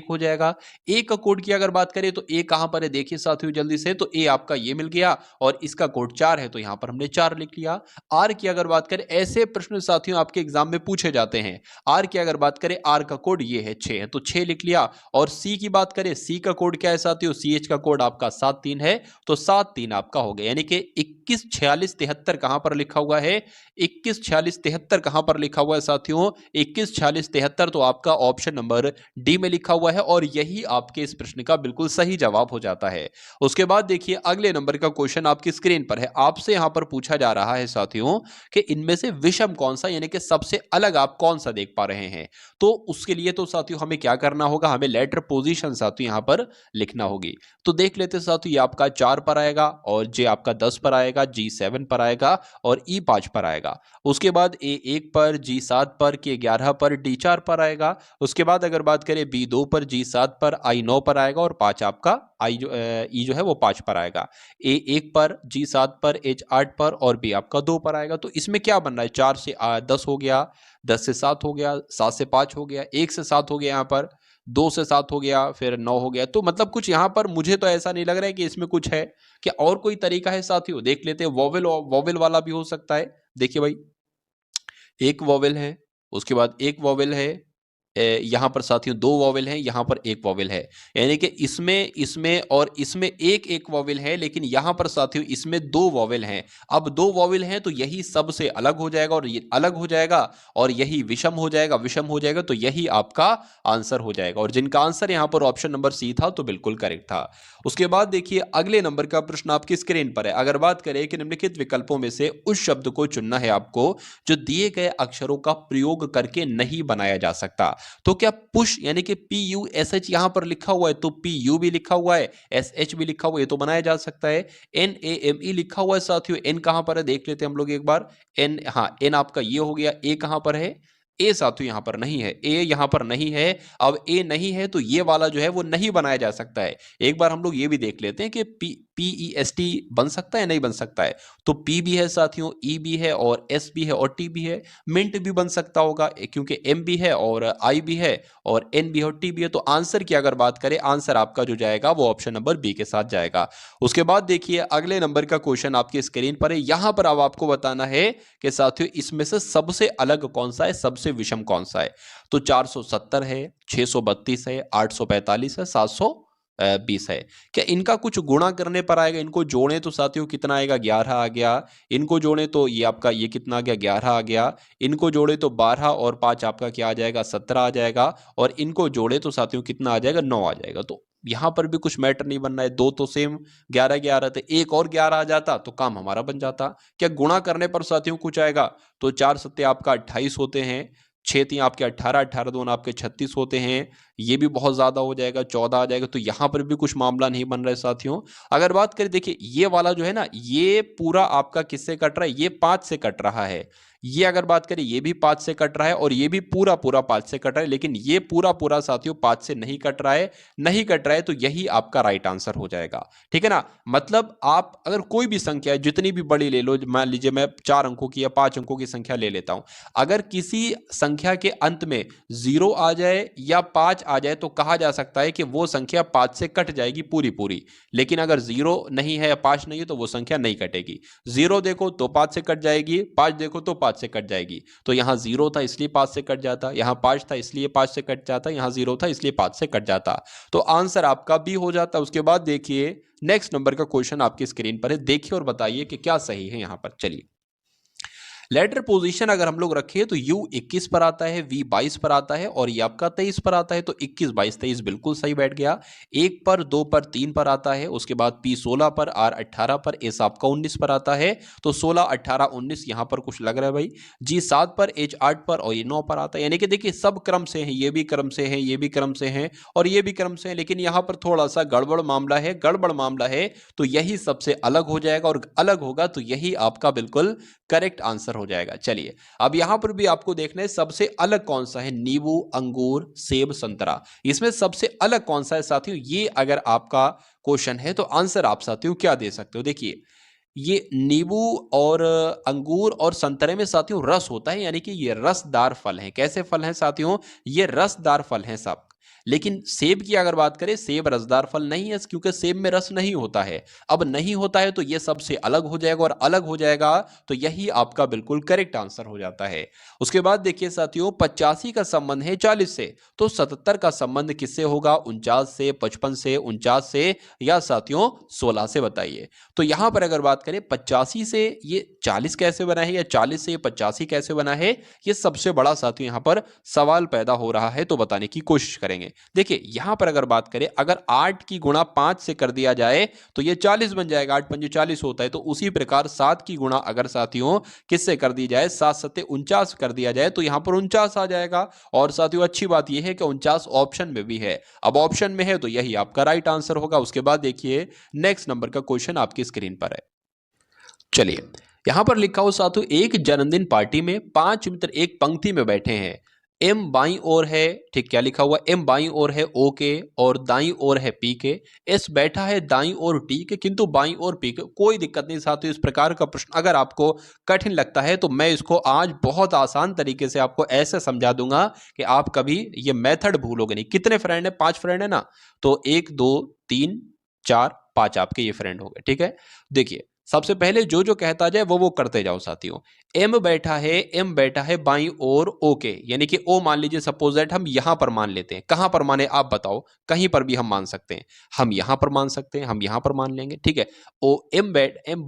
हो जाएगा। ए का कोड की अगर बात करें तो ए कहां पर है, देखिए साथियों जल्दी से, तो ए आपका ये मिल गया और इसका कोड 4 है तो यहां पर हमने 4 लिख लिया। आर की अगर बात करें, ऐसे प्रश्न साथियों आपके एग्जाम में पूछे जाते हैं। आर की अगर बात करें, आर का कोड ये है 6 है तो 6 लिख लिया। और सी की बात करें, सी का कोड क्या है साथियों, CH का कोड आपका 73 है तो 73 आपका हो गया, यानी कि 214673 कहां पर लिखा हुआ है, 214673 कहां पर लिखा हुआ है साथियों, 214673 तो आपका ऑप्शन नंबर डी में लिखा हुआ है और यही आपके इस प्रश्न का बिल्कुल सही जवाब हो जाता है। उसके बाद देखिए अगले नंबर का क्वेश्चन आपकी स्क्रीन पर है। आपसे यहां पर पूछा जा रहा है साथियों कि इनमें से विषम कौन सा, यानी कि सबसे अलग आप कौन सा देख पा रहे हैं। तो उसके लिए तो साथियों हमें क्या करना होगा, हमें लेटर पोजीशन साथियों यहां पर लिखना होगी। तो देख लेते साथियों, ये आपका 4 पर आएगा और जे आपका 10 पर आएगा, जी 7 पर आएगा और ई 5 पर आएगा। उसके बाद ए 1 पर, जी 7 पर, के 11 पर, डी 4 पर आएगा, उसके बाद अगर बात करें B2 पर, G7 पर, I9 पर आएगा और 5 आपका E जो है वो 5 पर आएगा। A1 पर, G7 पर, H8 पर और B आपका 2 पर आएगा। तो इसमें क्या बन रहा है, 4 से 10 हो गया, 10 से 7 हो गया, 7 से 5 हो गया, 1 से 7 हो गया, यहाँ पर 2 से 7 हो गया, फिर 9 हो गया। तो मतलब कुछ यहाँ पर मुझे तो ऐसा नहीं लग रहा है कि इसमें कुछ है। क्या और कोई तरीका है साथियों? देख लेते हैं। वोवेल वोवेल वाला भी हो सकता है। देखिए भाई, एक वोवेल है, उसके बाद एक वोवेल है, यहाँ पर साथियों 2 वोवेल हैं, यहाँ पर 1 वोवेल है। यानी कि इसमें इसमें और इसमें एक एक वोवेल है, लेकिन यहाँ पर साथियों इसमें 2 वोवेल हैं। अब 2 वोवेल हैं तो यही सबसे अलग हो जाएगा और ये अलग हो जाएगा और यही विषम हो जाएगा, विषम हो जाएगा, तो यही आपका आंसर हो जाएगा। और जिनका आंसर यहाँ पर ऑप्शन नंबर सी था तो बिल्कुल करेक्ट था। उसके बाद देखिए अगले नंबर का प्रश्न आपकी स्क्रीन पर है। अगर बात करें कि निम्नलिखित विकल्पों में से उस शब्द को चुनना है आपको जो दिए गए अक्षरों का प्रयोग करके नहीं बनाया जा सकता। तो क्या पुश यानी कि PUSH यहां पर लिखा हुआ है तो PU भी लिखा हुआ है, SH भी लिखा हुआ है, तो बनाया जा सकता है। NAME लिखा हुआ है साथियों, N कहां पर है देख लेते हैं हम लोग एक बार। N, हाँ N आपका ये हो गया, A कहां पर है? ए साथियों यहां पर नहीं है, ए यहां पर नहीं है। अब ए नहीं है तो ये वाला जो है वो नहीं बनाया जा सकता है। एक बार हम लोग ये भी देख लेते हैं कि PEST बन सकता है नहीं बन सकता है। तो P भी है साथियों, E भी है और S भी है और T भी है। मिंट भी बन सकता होगा क्योंकि M भी है और I भी है और N भी है और T भी है। तो आंसर की अगर बात करें, आंसर आपका जो जाएगा वो ऑप्शन नंबर बी के साथ जाएगा। उसके बाद देखिए अगले नंबर का क्वेश्चन आपकी स्क्रीन पर है। यहां पर अब आपको बताना है कि साथियों इसमें से सबसे अलग कौन सा है, सबसे विषम कौन सा है। तो 470 है, 632 है, 845 है, 720 है। क्या इनका कुछ गुणा करने पर आएगा? इनको जोड़ें तो साथियों कितना आएगा, 11 आ गया। इनको जोड़ें तो ये आपका ये कितना आ गया, 11 आ गया। इनको जोड़े तो 12 और 5 आपका क्या आ जाएगा, 17 आ जाएगा। और इनको जोड़े तो साथियों कितना आ जाएगा, 9 आ जाएगा। तो यहां पर भी कुछ मैटर नहीं बनना है, दो तो सेम 11 11 थे, एक और 11 आ जाता तो काम हमारा बन जाता। क्या गुणा करने पर साथियों कुछ आएगा? तो 4 सत्ते आपका 28 होते हैं, 6 तीन आपके 18, 18 दून आपके 36 होते हैं। ये भी बहुत ज्यादा हो जाएगा, 14 आ जाएगा। तो यहां पर भी कुछ मामला नहीं बन रहा है साथियों। अगर बात करें देखिए ये वाला जो है ना, ये पूरा आपका किससे कट रहा है, ये 5 से कट रहा है। ये अगर बात करें ये भी 5 से कट रहा है और ये भी पूरा पूरा 5 से कट रहा है, लेकिन ये पूरा पूरा साथियों 5 से नहीं कट रहा है। नहीं कट रहा है तो यही आपका राइट आंसर हो जाएगा। ठीक है ना? मतलब आप अगर कोई भी संख्या जितनी भी बड़ी ले लो, मान लीजिए मैं 4 अंकों की या 5 अंकों की संख्या ले लेता हूं, अगर किसी संख्या के अंत में 0 आ जाए या 5 आ जाए तो कहा जा सकता है कि वो संख्या 5 से कट जाएगी पूरी पूरी। लेकिन अगर 0 नहीं है या 5 नहीं है तो वो संख्या नहीं कटेगी। 0 देखो तो 5 से कट जाएगी, 5 देखो तो 5 से कट जाएगी। तो यहां 0 था इसलिए 5 से कट जाता, यहां 5 था इसलिए 5 से कट जाता, यहां 0 था इसलिए 5 से कट जाता। तो आंसर आपका बी हो जाता। उसके बाद देखिए नेक्स्ट नंबर का क्वेश्चन आपकी स्क्रीन पर है, देखिए और बताइए कि क्या सही है यहां पर। चलिए, लेटर पोजीशन अगर हम लोग रखें तो U 21 पर आता है, V 22 पर आता है और ये आपका 23 पर आता है। तो 21 22 23 बिल्कुल सही बैठ गया। 1 पर, 2 पर, 3 पर आता है। उसके बाद P 16 पर, R 18 पर, S आपका 19 पर आता है। तो 16 18 19 यहां पर कुछ लग रहा है भाई। G 7 पर, H 8 पर और ये 9 पर आता है। यानी कि देखिए सब क्रम से है, ये भी क्रम से है, ये भी क्रम से है और ये भी क्रम से है, लेकिन यहां पर थोड़ा सा गड़बड़ मामला है, गड़बड़ मामला है। तो यही सबसे अलग हो जाएगा और अलग होगा तो यही आपका बिल्कुल करेक्ट आंसर हो जाएगा। चलिए, अब यहां पर भी आपको देखना है सबसे अलग कौन सा है। नींबू, अंगूर, सेब, संतरा, इसमें सबसे अलग कौन सा है साथियों? ये अगर आपका क्वेश्चन है तो आंसर आप साथियों क्या दे सकते हो? देखिए, ये नींबू और अंगूर और संतरे में साथियों रस होता है, यानी कि ये रसदार फल हैं। कैसे फल हैं साथियों? ये रसदार फल हैं सब। लेकिन सेब की अगर बात करें, सेब रसदार फल नहीं है क्योंकि सेब में रस नहीं होता है। अब नहीं होता है तो ये सबसे अलग हो जाएगा और अलग हो जाएगा तो यही आपका बिल्कुल करेक्ट आंसर हो जाता है। उसके बाद देखिए साथियों, 85 का संबंध है 40 से, तो 77 का संबंध किससे होगा? 49 से, 55 से, 49 से या साथियों 16 से? बताइए। तो यहां पर अगर बात करें 85 से ये 40 कैसे बना है या 40 से ये 85 कैसे बना है, ये सबसे बड़ा साथियों यहां पर सवाल पैदा हो रहा है, तो बताने की कोशिश करेंगे। देखिए यहां पर अगर बात करें, अगर 8 की गुणा 5 से कर दिया जाए तो ये 40 बन जाएगा, 8 पंजे 40 होता है। तो उसी प्रकार 7 की गुणा अगर साथियों किससे कर दी जाए, 7 सत्ते 49 कर दिया जाए तो यहां पर 49 आ जाएगा। और साथियों अच्छी बात यह है कि 49 ऑप्शन में भी है। अब ऑप्शन में है तो यही आपका राइट आंसर होगा। उसके बाद देखिए नेक्स्ट नंबर का क्वेश्चन आपकी स्क्रीन पर है। चलिए, यहां पर लिखा हो साथियों, एक जन्मदिन पार्टी में 5 मित्र एक पंक्ति में बैठे हैं। एम बाईं ओर है, ठीक, क्या लिखा हुआ, एम बाईं ओर है ओ के और दाईं ओर है पी के, एस बैठा है दाईं ओर टी के किंतु बाईं ओर पी के। कोई दिक्कत नहीं साथियों, इस प्रकार का प्रश्न अगर आपको कठिन लगता है तो मैं इसको आज बहुत आसान तरीके से आपको ऐसे समझा दूंगा कि आप कभी ये मेथड भूलोगे नहीं। कितने फ्रेंड है? 5 फ्रेंड है ना, तो 1 2 3 4 5 आपके ये फ्रेंड हो गए, ठीक है। देखिए सबसे पहले जो जो कहता जाए वो करते जाओ साथियों। एम बैठा है बाईं ओर ओ के, यानी कि ओ मान लीजिए, सपोज दैट हम यहां पर मान लेते हैं। कहां पर माने आप बताओ? कहीं पर भी हम मान सकते हैं, हम यहां पर मान सकते हैं, हम यहां पर मान लेंगे, ठीक है। ओ एम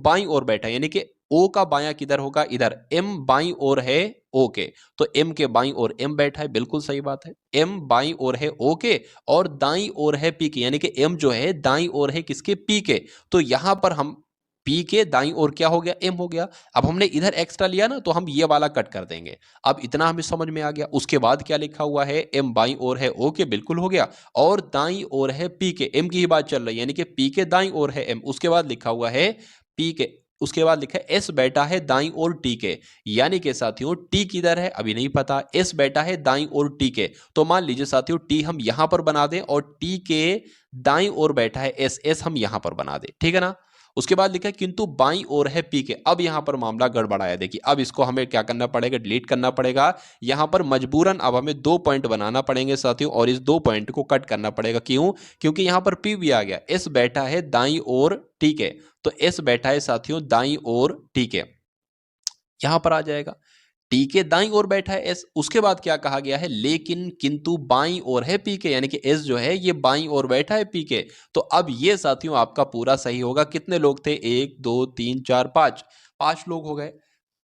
बाईं ओर बैठा है, यानी कि ओ का बायां किधर होगा? इधर। एम बाईं ओर है ओ के, तो एम के बाईं ओर एम बैठा है, बिल्कुल सही बात है। एम बाईं ओर है ओ के और दाईं ओर है पी के, यानी कि एम जो है दाईं ओर है किसके? पी के। तो यहां पर हम पी के दाईं ओर क्या हो गया? एम हो गया। अब हमने इधर एक्स्ट्रा लिया ना, तो हम ये वाला कट कर देंगे। अब इतना हमें समझ में आ गया। उसके बाद क्या लिखा हुआ है? एम बाईं ओर है ओ के, बिल्कुल हो गया, और दाईं ओर है पी के। एम की ही बात चल रही है, यानी कि पी के दाईं ओर है एम। उसके बाद लिखा हुआ है पी के, उसके बाद लिखा है एस बैठा है दाईं ओर टी के, यानी कि साथियों टी किधर है अभी नहीं पता, एस बैठा है दाईं ओर टी के। तो मान लीजिए साथियों टी हम यहां पर बना दें और टी के दाईं ओर बैठा है एस, एस हम यहां पर बना दें, ठीक है ना। उसके बाद लिखा है किंतु बाईं ओर है पी के। अब यहां पर मामला गड़बड़ाया, देखिए अब इसको हमें क्या करना पड़ेगा? डिलीट करना पड़ेगा। यहां पर मजबूरन अब हमें 2 पॉइंट बनाना पड़ेंगे साथियों, और इस 2 पॉइंट को कट करना पड़ेगा। क्यों? क्योंकि यहां पर पी भी आ गया। एस बैठा है दाईं ओर टी के, तो एस बैठा है साथियों दाईं ओर टी के, यहां पर आ जाएगा। टी के दाईं ओर बैठा है एस। उसके बाद क्या कहा गया है? लेकिन किंतु बाईं ओर है पी के, यानी कि एस जो है ये बाईं ओर बैठा है पी के। तो अब ये साथियों आपका पूरा सही होगा। कितने लोग थे? 1 2 3 4 5, 5 लोग हो गए।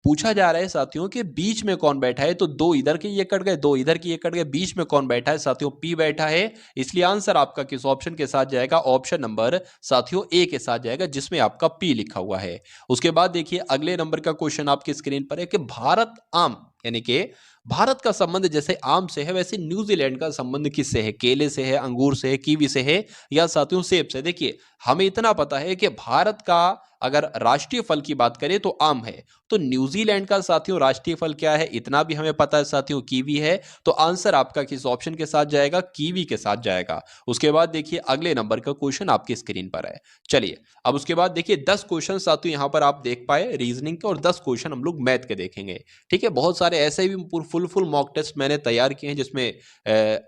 पूछा जा रहा है साथियों कि बीच में कौन बैठा है, तो 2 इधर के ये कट गए, 2 इधर के ये कट गए, बीच में कौन बैठा है साथियों? पी बैठा है। इसलिए आंसर आपका किस ऑप्शन के साथ जाएगा? ऑप्शन नंबर साथियों ए के साथ जाएगा, जिसमें आपका पी लिखा हुआ है। उसके बाद देखिए अगले नंबर का क्वेश्चन आपकी स्क्रीन पर है कि भारत आम, यानी कि भारत का संबंध जैसे आम से है वैसे न्यूजीलैंड का संबंध किससे है? केले से है, अंगूर से है, कीवी से है, या साथियों सेब से? देखिए हमें इतना पता है कि भारत का अगर राष्ट्रीय फल की बात करें तो आम है, तो न्यूजीलैंड का साथियों राष्ट्रीय फल क्या है? इतना भी हमें पता है साथियों, कीवी है। तो आंसर आपका किस ऑप्शन के साथ जाएगा? कीवी के साथ जाएगा। उसके बाद देखिए अगले नंबर का क्वेश्चन आपकी स्क्रीन पर है। चलिए अब उसके बाद देखिए 10 क्वेश्चन साथियों यहां पर आप देख पाए रीजनिंग के, और 10 क्वेश्चन हम लोग मैथ के देखेंगे, ठीक है। बहुत सारे ऐसे भी फुल मॉक टेस्ट मैंने तैयार किए हैं जिसमें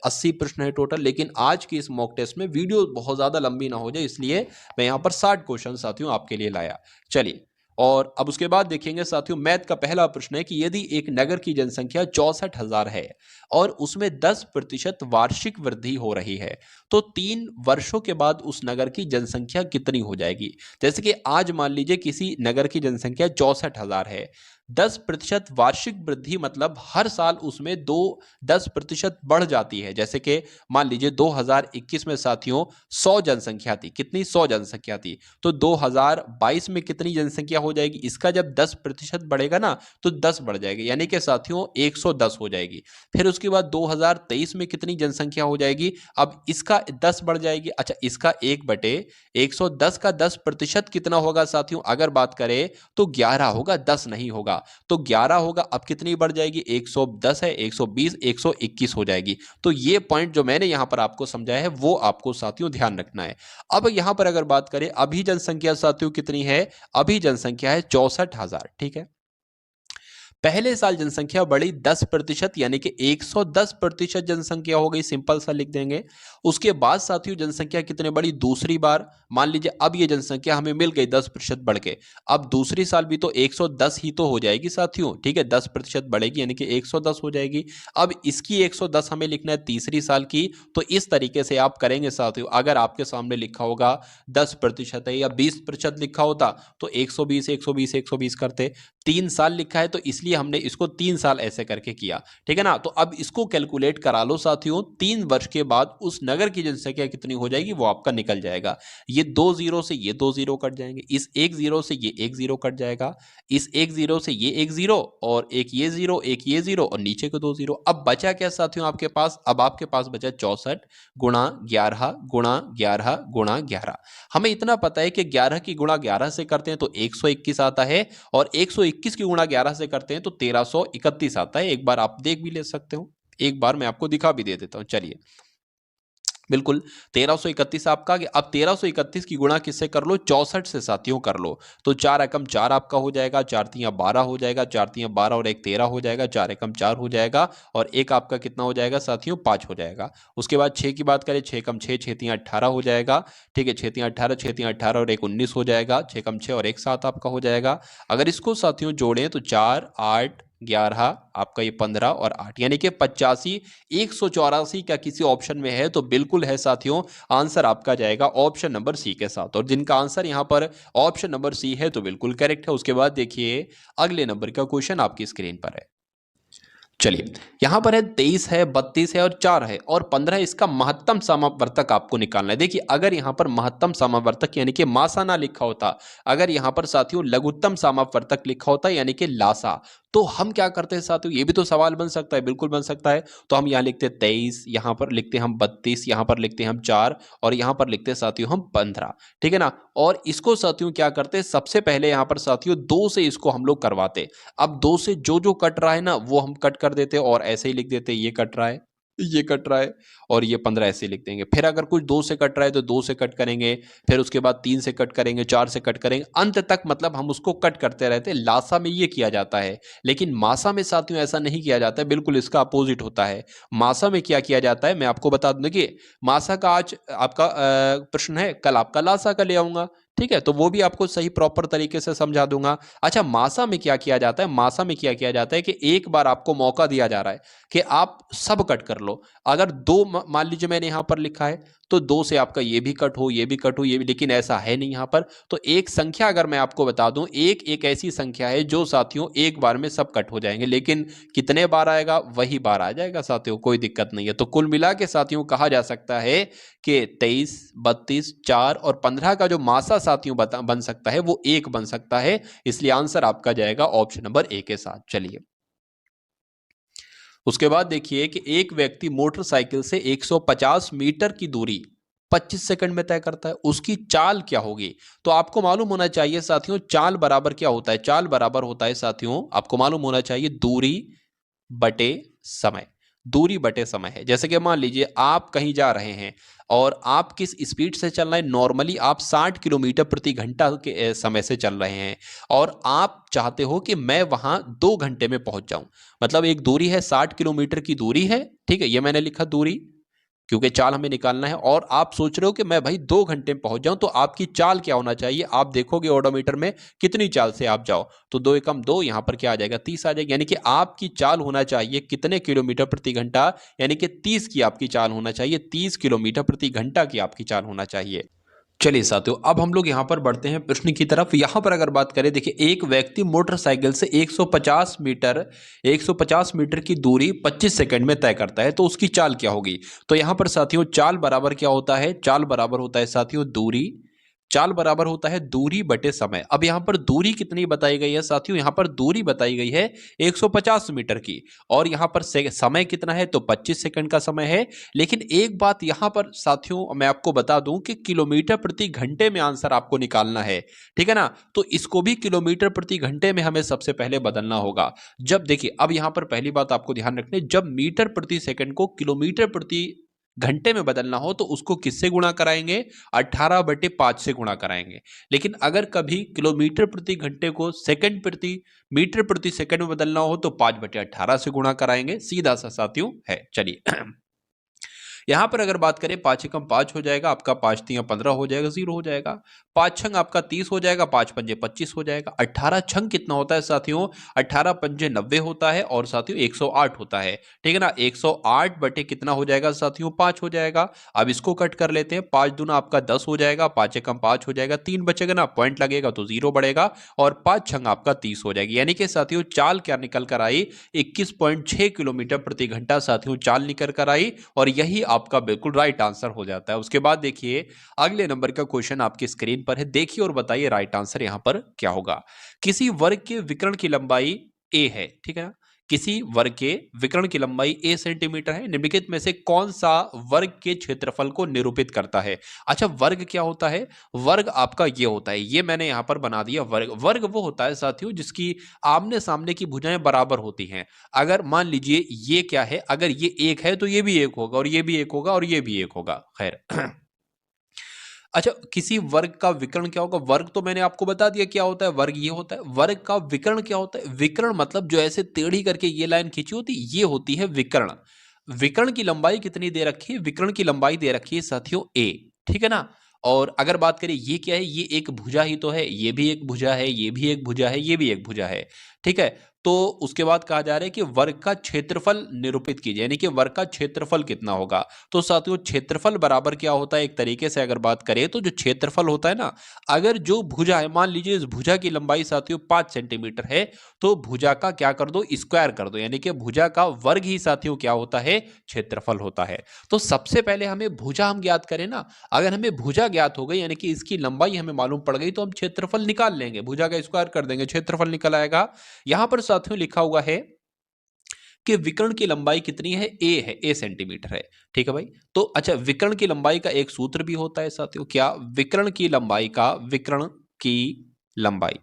80 प्रश्न है टोटल, लेकिन आज की इस मॉक टेस्ट में वीडियो बहुत ज्यादा लंबी ना हो जाए, इसलिए मैं यहां पर 60 क्वेश्चन साथियों आपके लिए लाया। चलिए, और अब उसके बाद देखेंगे साथियों मैथ का पहला प्रश्न है कि यदि एक नगर की जनसंख्या 64,000 है और उसमें 10% वार्षिक वृद्धि हो रही है, तो 3 वर्षों के बाद उस नगर की जनसंख्या कितनी हो जाएगी? जैसे कि आज मान लीजिए किसी नगर की जनसंख्या 64,000 है, 10% वार्षिक वृद्धि मतलब हर साल उसमें 10% बढ़ जाती है। जैसे कि मान लीजिए 2021 में साथियों 100 जनसंख्या थी, कितनी? 100 जनसंख्या थी, तो 2022 में कितनी जनसंख्या हो जाएगी? इसका जब 10% बढ़ेगा ना, तो 10 बढ़ जाएगी, यानी कि साथियों 110 हो जाएगी। फिर उसके बाद 2023 में कितनी जनसंख्या हो जाएगी? अब इसका 10 बढ़ जाएगी। अच्छा, इसका 1/110 का 10% कितना होगा साथियों? अगर बात करें तो 11 होगा, 10 नहीं होगा। तो 11 होगा, अब कितनी बढ़ जाएगी? 110 है, 120, 121 हो जाएगी। तो ये पॉइंट जो मैंने यहां पर आपको समझाया है वो आपको साथियों ध्यान रखना है। अब यहां पर अगर बात करें अभी जनसंख्या साथियों कितनी है? अभी जनसंख्या है 64,000, ठीक है। पहले साल जनसंख्या बढ़ी 10%, यानी कि 110% जनसंख्या हो गई, सिंपल सा लिख देंगे। उसके बाद साथियों जनसंख्या कितने बढ़ी? दूसरी बार मान लीजिए अब ये जनसंख्या हमें मिल गई 10% बढ़ के, अब दूसरी साल भी तो 110 ही तो हो जाएगी साथियों, ठीक है। 10% बढ़ेगी यानी कि 110 हो जाएगी। अब इसकी 110 हमें लिखना है तीसरी साल की, तो इस तरीके से आप करेंगे साथियों। अगर आपके सामने लिखा होगा 10% है या 20% लिखा होता तो 120 120 120 करते। 3 साल लिखा है तो इसलिए हमने इसको 3 साल ऐसे करके किया, ठीक है ना। तो अब इसको कैलकुलेट करा लो साथियों, 3 वर्ष के बाद उस नगर की जनसंख्या कितनी हो जाएगी वो आपका निकल जाएगा। ये 2 जीरो से ये 2 जीरो कट जाएंगे, इस 1 जीरो से ये 1 जीरो कट जाएगा, इस 1 जीरो से ये 1 जीरो, और एक ये जीरो, एक ये जीरो, और नीचे के 2 जीरो। अब बचा क्या साथियों आपके पास? अब आपके पास बचा 64 गुणा 11 गुणा 11 गुणा 11। हमें इतना पता है कि 11 की गुणा 11 से करते हैं तो 121 आता है, और 121 की गुणा 11 से करते हैं तो 1331 आता है। एक बार आप देख भी ले सकते हो, एक बार मैं आपको दिखा भी दे देता हूं। चलिए, बिल्कुल 1331 आपका आ गया। अब 1331 की गुणा किससे कर लो? 64 से साथियों कर लो। तो 4 एकम 4 आपका हो जाएगा, 4 तियां 12 हो जाएगा, 4 तियां 12 और 1 13 हो जाएगा, 4 एकम 4 हो जाएगा और एक आपका कितना हो जाएगा साथियों? 5 हो जाएगा। उसके बाद 6 की बात करें, 6 एकम 6, 6 तियां 18 हो जाएगा। ठीक है, 6 तियां 18, 6 तियां 18 और 1 19 हो जाएगा, 6 एकम 6 और 1 7 आपका हो जाएगा। अगर इसको साथियों जोड़ें तो 4 8 11 आपका ये 15 और 8 यानी कि 85 184 क्या किसी ऑप्शन में है? तो बिल्कुल है साथियों। आंसर आपका जाएगा ऑप्शन नंबर सी के साथ, और जिनका आंसर यहां पर ऑप्शन नंबर सी है तो बिल्कुल करेक्ट है। उसके बाद देखिए अगले नंबर का क्वेश्चन आपकी स्क्रीन पर है। चलिए, यहां पर है 23 है, 32 है और 4 है और 15 इसका महत्तम समावर्तक आपको निकालना है। देखिए, अगर यहां पर महत्तम समावर्तक यानी कि मासा ना लिखा होता, अगर यहां पर साथियों लघुत्तम समावर्तक लिखा होता यानी कि लासा, तो हम क्या करते हैं साथियों? ये भी तो सवाल बन सकता है, बिल्कुल बन सकता है। तो हम यहां लिखते 23, यहां पर लिखते हम 32, यहां पर लिखते हम 4 और यहां पर लिखते साथियों हम 15। ठीक है ना? और इसको साथियों क्या करते? सबसे पहले यहां पर साथियों 2 से इसको हम लोग करवाते। अब 2 से जो जो कट रहा है ना वो हम कट कर देते और ऐसे ही लिख देते ये कट रहा है, ये कट रहा है और ये 15 ऐसे लिख देंगे। फिर अगर कुछ 2 से कट रहा है तो 2 से कट करेंगे, फिर उसके बाद 3 से कट करेंगे, 4 से कट करेंगे, अंत तक मतलब हम उसको कट करते रहते हैं। लासा में ये किया जाता है, लेकिन मासा में साथियों ऐसा नहीं किया जाता है, बिल्कुल इसका अपोजिट होता है। मासा में क्या किया जाता है मैं आपको बता दूं। देखिए, मासा का आज आपका प्रश्न है, कल आपका लासा का ले आऊंगा। ठीक है, तो वो भी आपको सही प्रॉपर तरीके से समझा दूंगा। अच्छा, मासा में क्या किया जाता है? मासा में क्या किया जाता है कि एक बार आपको मौका दिया जा रहा है कि आप सब कट कर लो। अगर दो मान लीजिए मैंने यहां पर लिखा है तो 2 से आपका ये भी कट हो, ये भी कट हो, ये भी, लेकिन ऐसा है नहीं यहां पर। तो एक संख्या अगर मैं आपको बता दूं, एक एक ऐसी संख्या है जो साथियों एक बार में सब कट हो जाएंगे, लेकिन कितने बार आएगा? वही बार आ जाएगा साथियों, कोई दिक्कत नहीं है। तो कुल मिला के साथियों कहा जा सकता है कि 23, 32, 4 और 15 का जो मासा साथियों बन सकता है वो एक बन सकता है। इसलिए आंसर आपका जाएगा ऑप्शन नंबर ए के साथ। चलिए, उसके बाद देखिए कि एक व्यक्ति मोटरसाइकिल से 150 मीटर की दूरी 25 सेकंड में तय करता है, उसकी चाल क्या होगी? तो आपको मालूम होना चाहिए साथियों, चाल बराबर क्या होता है? चाल बराबर होता है साथियों, आपको मालूम होना चाहिए दूरी बटे समय। दूरी बटे समय है। जैसे कि मान लीजिए आप कहीं जा रहे हैं और आप किस स्पीड से चल रहे हैं? नॉर्मली आप 60 किलोमीटर प्रति घंटा के समय से चल रहे हैं और आप चाहते हो कि मैं वहां 2 घंटे में पहुंच जाऊं। मतलब एक दूरी है, 60 किलोमीटर की दूरी है। ठीक है, ये मैंने लिखा दूरी, क्योंकि चाल हमें निकालना है और आप सोच रहे हो कि मैं भाई 2 घंटे में पहुंच जाऊं। तो आपकी चाल क्या होना चाहिए? आप देखोगे ओडोमीटर में कितनी चाल से आप जाओ, तो 2 एकम 2, यहां पर क्या आ जाएगा? 30 आ जाएगा। यानी कि आपकी चाल होना चाहिए कितने किलोमीटर प्रति घंटा? यानी कि 30 की आपकी चाल होना चाहिए, 30 किलोमीटर प्रति घंटा की आपकी चाल होना चाहिए। चलिए साथियों, अब हम लोग यहाँ पर बढ़ते हैं प्रश्न की तरफ। यहाँ पर अगर बात करें, देखिए एक व्यक्ति मोटरसाइकिल से 150 मीटर की दूरी 25 सेकंड में तय करता है, तो उसकी चाल क्या होगी? तो यहाँ पर साथियों चाल बराबर क्या होता है? चाल बराबर होता है साथियों दूरी, चाल बराबर होता है दूरी बटे समय। अब यहाँ पर दूरी कितनी बताई गई है साथियों? यहाँ पर दूरी बताई गई है 150 मीटर की, और यहाँ पर समय कितना है? तो 25 सेकंड का समय है। लेकिन एक बात यहाँ पर साथियों मैं आपको बता दूं कि किलोमीटर प्रति घंटे में आंसर आपको निकालना है। ठीक है ना? तो इसको भी किलोमीटर प्रति घंटे में हमें सबसे पहले बदलना होगा। जब देखिए, अब यहाँ पर पहली बात आपको ध्यान रखनी, जब मीटर प्रति सेकंड को किलोमीटर प्रति घंटे में बदलना हो तो उसको किससे गुणा कराएंगे? 18/5 से गुणा कराएंगे। लेकिन अगर कभी किलोमीटर प्रति घंटे को सेकंड प्रति मीटर प्रति सेकंड में बदलना हो तो 5/18 से गुणा कराएंगे। सीधा सा साथियों है। चलिए, यहां पर अगर बात करें, 5 एकम 5 हो जाएगा आपका, 5 तियां 15 हो जाएगा, 0 हो जाएगा। 5 छंग आपका 30 हो जाएगा, 5 पंजे 25 हो जाएगा। 18 छंग कितना होता है साथियों? 18 पंजे 90 होता है और साथियों 108 होता है। ठीक है ना? 108 बटे कितना हो जाएगा साथियों? 5 हो जाएगा। अब इसको कट कर लेते हैं, 5 दूना आपका 10 हो जाएगा, 5 एकम 5 हो जाएगा, 3 बचेगा ना, पॉइंट लगेगा तो 0 बढ़ेगा और 5 छंग आपका 30 हो जाएगी। यानी कि साथियों चाल क्या निकल कर आई? 21.6 किलोमीटर प्रति घंटा साथियों चाल निकल कर आई, और यही आपका बिल्कुल राइट आंसर हो जाता है। उसके बाद देखिए अगले नंबर का क्वेश्चन आपकी स्क्रीन पर है, देखिए और बताइए राइट आंसर यहां पर क्या होगा। किसी वर्ग के विकर्ण की लंबाई a है, ठीक है ना? किसी वर्ग के विकर्ण की लंबाई a सेंटीमीटर है, निम्नलिखित में से कौन सा वर्ग के क्षेत्रफल को निरूपित करता है। अच्छा, वर्ग क्या होता है? वर्ग आपका ये होता है, ये मैंने यहां पर बना दिया वर्ग। वर्ग वो होता है साथियों जिसकी आमने सामने की भुजाएं बराबर होती हैं। अगर मान लीजिए ये क्या है, अगर ये एक है तो ये भी एक होगा और ये भी एक होगा और ये भी एक होगा। खैर अच्छा, किसी वर्ग का विकर्ण क्या होगा? वर्ग तो मैंने आपको बता दिया क्या होता है, वर्ग ये होता है। वर्ग का विकर्ण क्या होता है? विकर्ण मतलब जो ऐसे टेढ़ी करके ये लाइन खींची होती है, ये होती है विकर्ण। विकर्ण की लंबाई कितनी दे रखी है? विकर्ण की लंबाई दे रखी है साथियों a, ठीक है ना। और अगर बात करें ये क्या है, ये एक भुजा ही तो है, ये भी एक भुजा है, ये भी एक भुजा है, ये भी एक भुजा है, ठीक है। तो उसके बाद कहा जा रहा है कि वर्ग का क्षेत्रफल निरूपित कीजिए, यानी कि वर्ग का क्षेत्रफल कितना होगा। तो साथियों क्षेत्रफल बराबर क्या होता है, एक तरीके से अगर बात करें तो जो क्षेत्रफल होता है ना, अगर जो भुजा है, मान लीजिए इस भुजा की लंबाई साथियों 5 सेंटीमीटर है, तो भुजा का क्या कर दो, स्क्वायर कर दो, यानी कि भुजा का वर्ग ही साथियों क्या होता है, क्षेत्रफल होता है। तो सबसे पहले हमें भुजा हम ज्ञात करें ना, अगर हमें भुजा ज्ञात हो गई यानी कि इसकी लंबाई हमें मालूम पड़ गई, तो हम क्षेत्रफल निकाल लेंगे, भुजा का स्क्वायर कर देंगे, क्षेत्रफल निकल आएगा। यहां पर साथियों लिखा हुआ है कि विकर्ण की लंबाई कितनी है, a सेंटीमीटर है, ठीक है भाई। तो अच्छा, विकर्ण की लंबाई का एक सूत्र भी होता है साथियों, क्या? विकर्ण की लंबाई का, विकर्ण की लंबाई,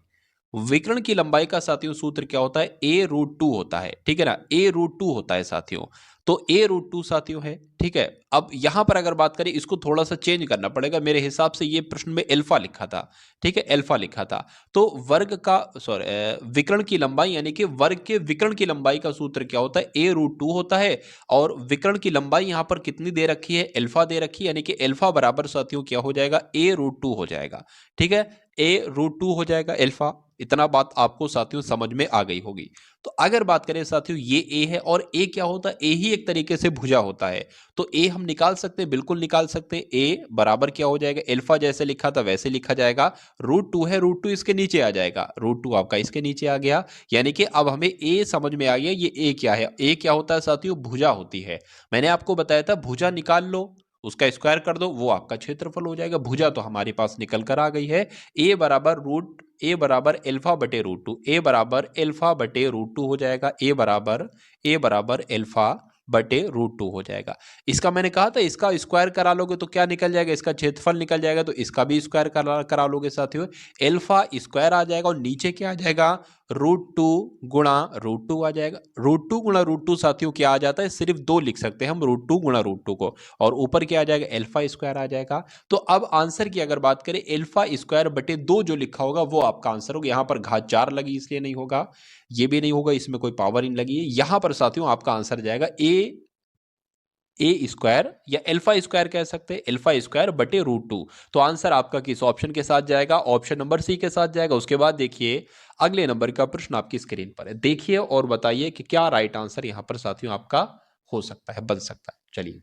विकर्ण की लंबाई का साथियों सूत्र क्या होता है, a√2 होता है, ठीक है ना, a√2 होता है साथियों। तो a√2 साथियों है, ठीक है। अब यहां पर अगर बात करें, इसको थोड़ा सा चेंज करना पड़ेगा, मेरे हिसाब से ये प्रश्न में अल्फा लिखा था, ठीक है, अल्फा लिखा था। तो वर्ग का, सॉरी, विकर्ण की लंबाई यानी कि वर्ग के विकर्ण की लंबाई का सूत्र क्या होता है, a√2 होता है। और विकर्ण की लंबाई यहां पर कितनी दे रखी है, अल्फा दे रखी है, यानी कि अल्फा बराबर साथियों क्या हो जाएगा, a√2 हो जाएगा, ठीक है, a√2 हो जाएगा अल्फा। इतना बात आपको साथियों समझ में आ गई होगी। तो अगर बात करें साथियों, ये a है और a क्या होता है, a ही एक तरीके से भुजा होता है, तो a हम निकाल सकते हैं, बिल्कुल निकाल सकते हैं। a बराबर क्या हो जाएगा, अल्फा जैसे लिखा था वैसे लिखा जाएगा, √2 है, √2 इसके नीचे आ जाएगा, √2 आपका इसके नीचे आ गया। यानी कि अब हमें a समझ में आ गया, ये a क्या है, a क्या होता है साथियों, भुजा होती है। मैंने आपको बताया था भुजा निकाल लो, उसका स्क्वायर कर दो, वो आपका क्षेत्रफल हो जाएगा। भुजा तो हमारे पास निकल कर आ गई है, ए बराबर अल्फा बटे √2, ए बराबर अल्फा बटे √2 हो जाएगा, ए बराबर अल्फा बटे √2 हो जाएगा। इसका मैंने कहा था, इसका स्क्वायर करा लोगे तो क्या निकल जाएगा, इसका क्षेत्रफल निकल जाएगा, तो इसका भी स्क्वायर करा लोगे साथियों, अल्फा स्क्वायर आ जाएगा और नीचे क्या आ जाएगा, √2 गुणा √2 आ जाएगा। √2 गुणा √2 साथियों क्या आ जाता है, सिर्फ 2 लिख सकते हैं हम, √2 गुणा √2 को, और ऊपर क्या आ जाएगा, अल्फा स्क्वायर आ जाएगा। तो अब आंसर की अगर बात करें, अल्फा स्क्वायर बटे 2 जो लिखा होगा वो आपका आंसर होगा। यहां पर घात 4 लगी इसलिए नहीं होगा, ये भी नहीं होगा, इसमें कोई पावर इन लगी है। यहां पर साथियों आपका आंसर जाएगा ए स्क्वायर, या अल्फा स्क्वायर कह सकते हैं, अल्फा स्क्वायर बटे √2। तो आंसर आपका किस ऑप्शन के साथ जाएगा, ऑप्शन नंबर सी के साथ जाएगा। उसके बाद देखिए अगले नंबर का प्रश्न आपकी स्क्रीन पर है, देखिए और बताइए कि क्या राइट आंसर यहां पर साथियों आपका हो सकता है, बन सकता है। चलिए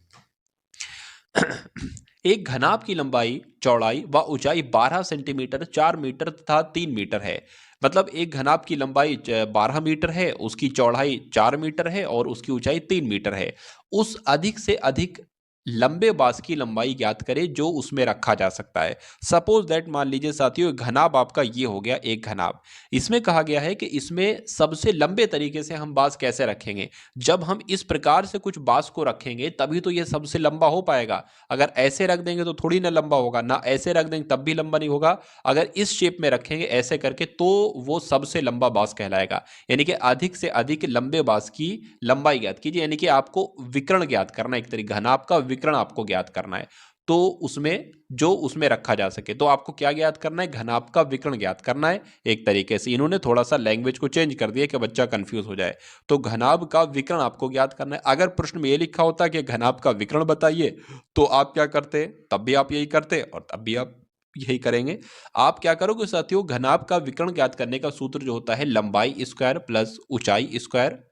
एक घनाभ की लंबाई, चौड़ाई व ऊंचाई 12 सेंटीमीटर, 4 मीटर तथा 3 मीटर है। मतलब एक घनाभ की लंबाई 12 मीटर है, उसकी चौड़ाई 4 मीटर है और उसकी ऊंचाई 3 मीटर है। उस अधिक से अधिक लंबे बांस की लंबाई ज्ञात करें जो उसमें रखा जा सकता है। सपोज दैट, मान लीजिए साथियों घनाभ आपका ये हो गया एक घनाभ। इसमें कहा गया है कि इसमें सबसे लंबे तरीके से हम बांस कैसे रखेंगे। जब हम इस प्रकार से कुछ बांस को रखेंगे तभी तो ये सबसे लंबा हो पाएगा। अगर ऐसे रख देंगे तो थोड़ी ना लंबा होगा, ना ऐसे रख देंगे तब भी लंबा नहीं होगा। अगर इस शेप में रखेंगे ऐसे करके तो वो सबसे लंबा बांस कहलाएगा। यानी कि अधिक से अधिक लंबे बांस की लंबाई ज्ञात कीजिए, यानी कि आपको विकर्ण ज्ञात करना है, एक तरीके घनाभ का विकर्ण आपको ज्ञात करना है। तो उसमें जो उसमें रखा जा सके, तो आपको क्या ज्ञात करना है, घनाभ का विकर्ण ज्ञात करना है। एक तरीके से इन्होंने थोड़ा सा लैंग्वेज को चेंज कर दिया कि बच्चा कंफ्यूज हो जाए। तो घनाभ का विकर्ण आपको ज्ञात करना है। अगर प्रश्न में ये लिखा होता कि घनाभ का विकर्ण बताइए, तो आप क्या करते, तब भी आप यही करते और तब भी आप यही करेंगे। आप क्या करोगे साथियों, घनाभ का विकर्ण ज्ञात करने का सूत्र जो होता है, लंबाई स्क्वायर प्लस ऊंचाई स्क्वायर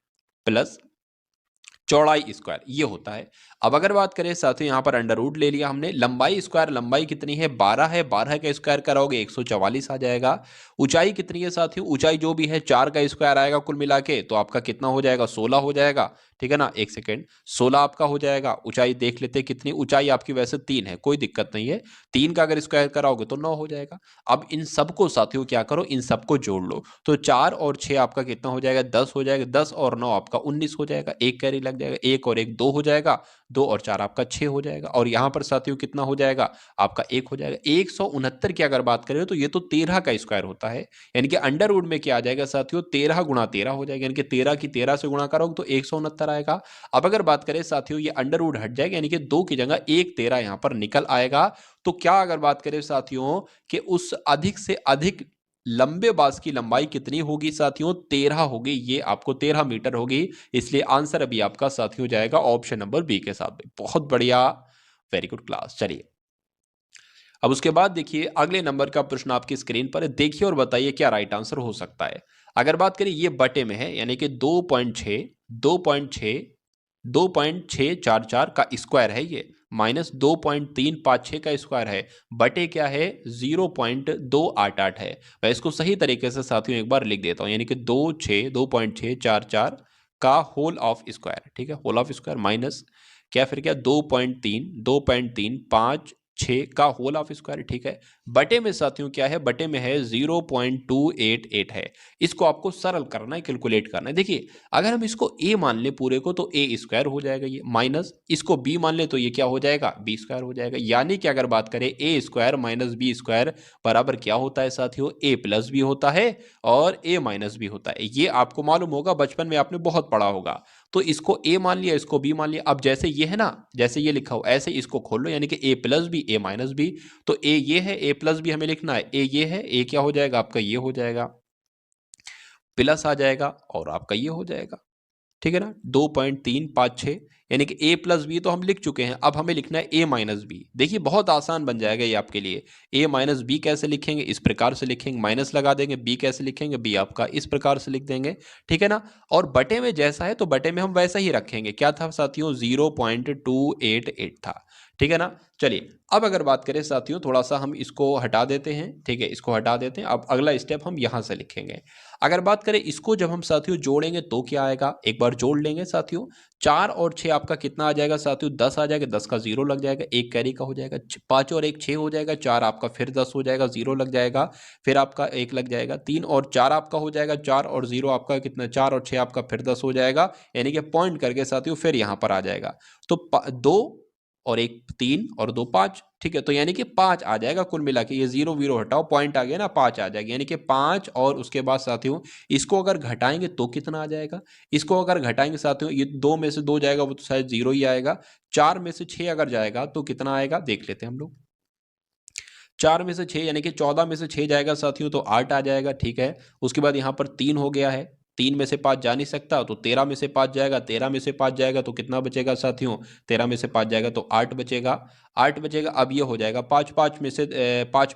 प्लस चौड़ाई स्क्वायर, ये होता है। अब अगर बात करें साथियों, यहां पर अंडर रूट ले लिया हमने। लंबाई स्क्वायर, लंबाई कितनी है, 12 है, 12 का स्क्वायर कराओगे 144 आ जाएगा। ऊंचाई कितनी है साथियों, ऊंचाई जो भी है 4 का स्क्वायर आएगा कुल मिला के, तो आपका कितना हो जाएगा, 16 हो जाएगा, ठीक है ना, 1 सेकेंड, 16 आपका हो जाएगा। ऊंचाई देख लेते हैं कितनी, ऊंचाई आपकी वैसे 3 है, कोई दिक्कत नहीं है, 3 का अगर स्क्वायर कराओगे तो 9 हो जाएगा। अब इन सबको साथियों क्या करो, इन सबको जोड़ लो, तो 4 और 6 आपका कितना हो जाएगा, 10 हो जाएगा, 10 और 9 आपका 19 हो जाएगा, एक कैरी लग जाएगा, 1 और 1 2 हो जाएगा, 2 और 4 आपका 6 हो जाएगा, और यहाँ पर साथियों कितना हो जाएगा, आपका 1 हो जाएगा। 169 की अगर बात करें तो ये तो 13 का स्क्वायर होता है, यानी कि अंडर रूट में क्या आ जाएगा साथियों, 13 गुणा 13 हो जाएगा, यानी कि 13 की 13 से गुणा करोगे तो 169 आएगा। अब अगर बात करें साथियों, ये अंडर रूट हट जाएगा, यानी कि 2 की जगह 1 13 यहां पर निकल आएगा। तो क्या अगर बात करें साथियों कि उस अधिक से अधिक लंबे बांस की लंबाई कितनी होगी साथियों, 13 होगी, ये आपको 13 मीटर होगी, इसलिए आंसर अभी आपका साथियों जाएगा ऑप्शन नंबर बी के साथ। बहुत बढ़िया, वेरी गुड क्लास। चलिए अब उसके बाद देखिए अगले नंबर का प्रश्न आपकी स्क्रीन पर है, देखिए और बताइए क्या राइट आंसर हो सकता है। अगर बात करें ये बटे में है, यानी कि 2.6 2.6 2.644 का स्क्वायर है ये, माइनस 2.356 का स्क्वायर है, बटे क्या है 0.288 है। मैं इसको सही तरीके से साथियों एक बार लिख देता हूं, यानी कि 2.644 का होल ऑफ स्क्वायर, ठीक है, होल ऑफ स्क्वायर माइनस क्या, फिर क्या 2.3 का होल ऑफ स्क्वायर, ठीक है, बटे में साथियों क्या है, बटे में है 0.288 है। इसको आपको सरल करना है, कैलकुलेट करना है। देखिए अगर हम इसको a मान ले पूरे को तो a स्क्वायर हो जाएगा ये, माइनस इसको b मान ले तो ये क्या हो जाएगा, b स्क्वायर हो जाएगा। यानी कि अगर बात करें a square minus b square बराबर क्या होता है साथियों, a प्लस बी होता है और a माइनस बी होता है। ये आपको मालूम होगा, बचपन में आपने बहुत पढ़ा होगा। तो इसको a मान लिया, इसको b मान लिया। अब जैसे ये है ना, जैसे ये लिखा हो ऐसे इसको खोल लो, यानी कि a plus b a minus b. तो a ये है, a प्लस बी हमें लिखना है, a ये है, a क्या हो जाएगा आपका, ये हो जाएगा, प्लस आ जाएगा और आपका ये हो जाएगा, ठीक है ना, 2.356, यानी कि a प्लस बी तो हम लिख चुके हैं, अब हमें लिखना है a माइनस बी। देखिए बहुत आसान बन जाएगा ये आपके लिए। a माइनस बी कैसे लिखेंगे, इस प्रकार से लिखेंगे, माइनस लगा देंगे, b कैसे लिखेंगे, b आपका इस प्रकार से लिख देंगे, ठीक है ना। और बटे में जैसा है तो बटे में हम वैसा ही रखेंगे, क्या था साथियों 0.288 था, ठीक है ना। चलिए अब अगर बात करें साथियों, थोड़ा सा हम इसको हटा देते हैं, ठीक है, इसको हटा देते हैं। अब अगला स्टेप हम यहां से लिखेंगे। अगर बात करें इसको जब हम साथियों जोड़ेंगे तो क्या आएगा, एक बार जोड़ लेंगे साथियों, 4 और 6 आपका कितना आ जाएगा साथियों, 10 आ जाएगा, 10 का 0 लग जाएगा, एक कैरी का हो जाएगा, 5 और 1 6 हो जाएगा, 4 आपका फिर 10 हो जाएगा, 0 लग जाएगा, फिर आपका 1 लग जाएगा, 3 और 4 आपका हो जाएगा, 4 और 0 आपका कितना, 4 और 6 आपका फिर 10 हो जाएगा, यानी कि पॉइंट करके साथियों फिर यहां पर आ जाएगा। तो 2 और 1 3 और 2 5, ठीक है, तो यानी कि 5 आ जाएगा कुल मिला के, ये 0 0 हटाओ, पॉइंट आ गया ना, 5 आ जाएगा, यानी कि 5। और उसके बाद साथियों इसको अगर घटाएंगे तो कितना आ जाएगा, इसको अगर घटाएंगे साथियों, ये 2 में से 2 जाएगा वो तो शायद 0 ही आएगा, 4 में से 6 अगर जाएगा तो कितना आएगा देख लेते हैं हम लोग। 4 में से 6 यानी कि 14 में से 6 जाएगा साथियों तो 8 आ जाएगा, ठीक है। उसके बाद यहाँ पर 3 हो गया है, 3 में से 5 जा नहीं सकता तो 13 में से 5 जाएगा, 13 में से 5 जाएगा तो कितना बचेगा साथियों, 13 में से 5 जाएगा तो 8 बचेगा, 8 बचेगा। अब ये हो जाएगा 5 5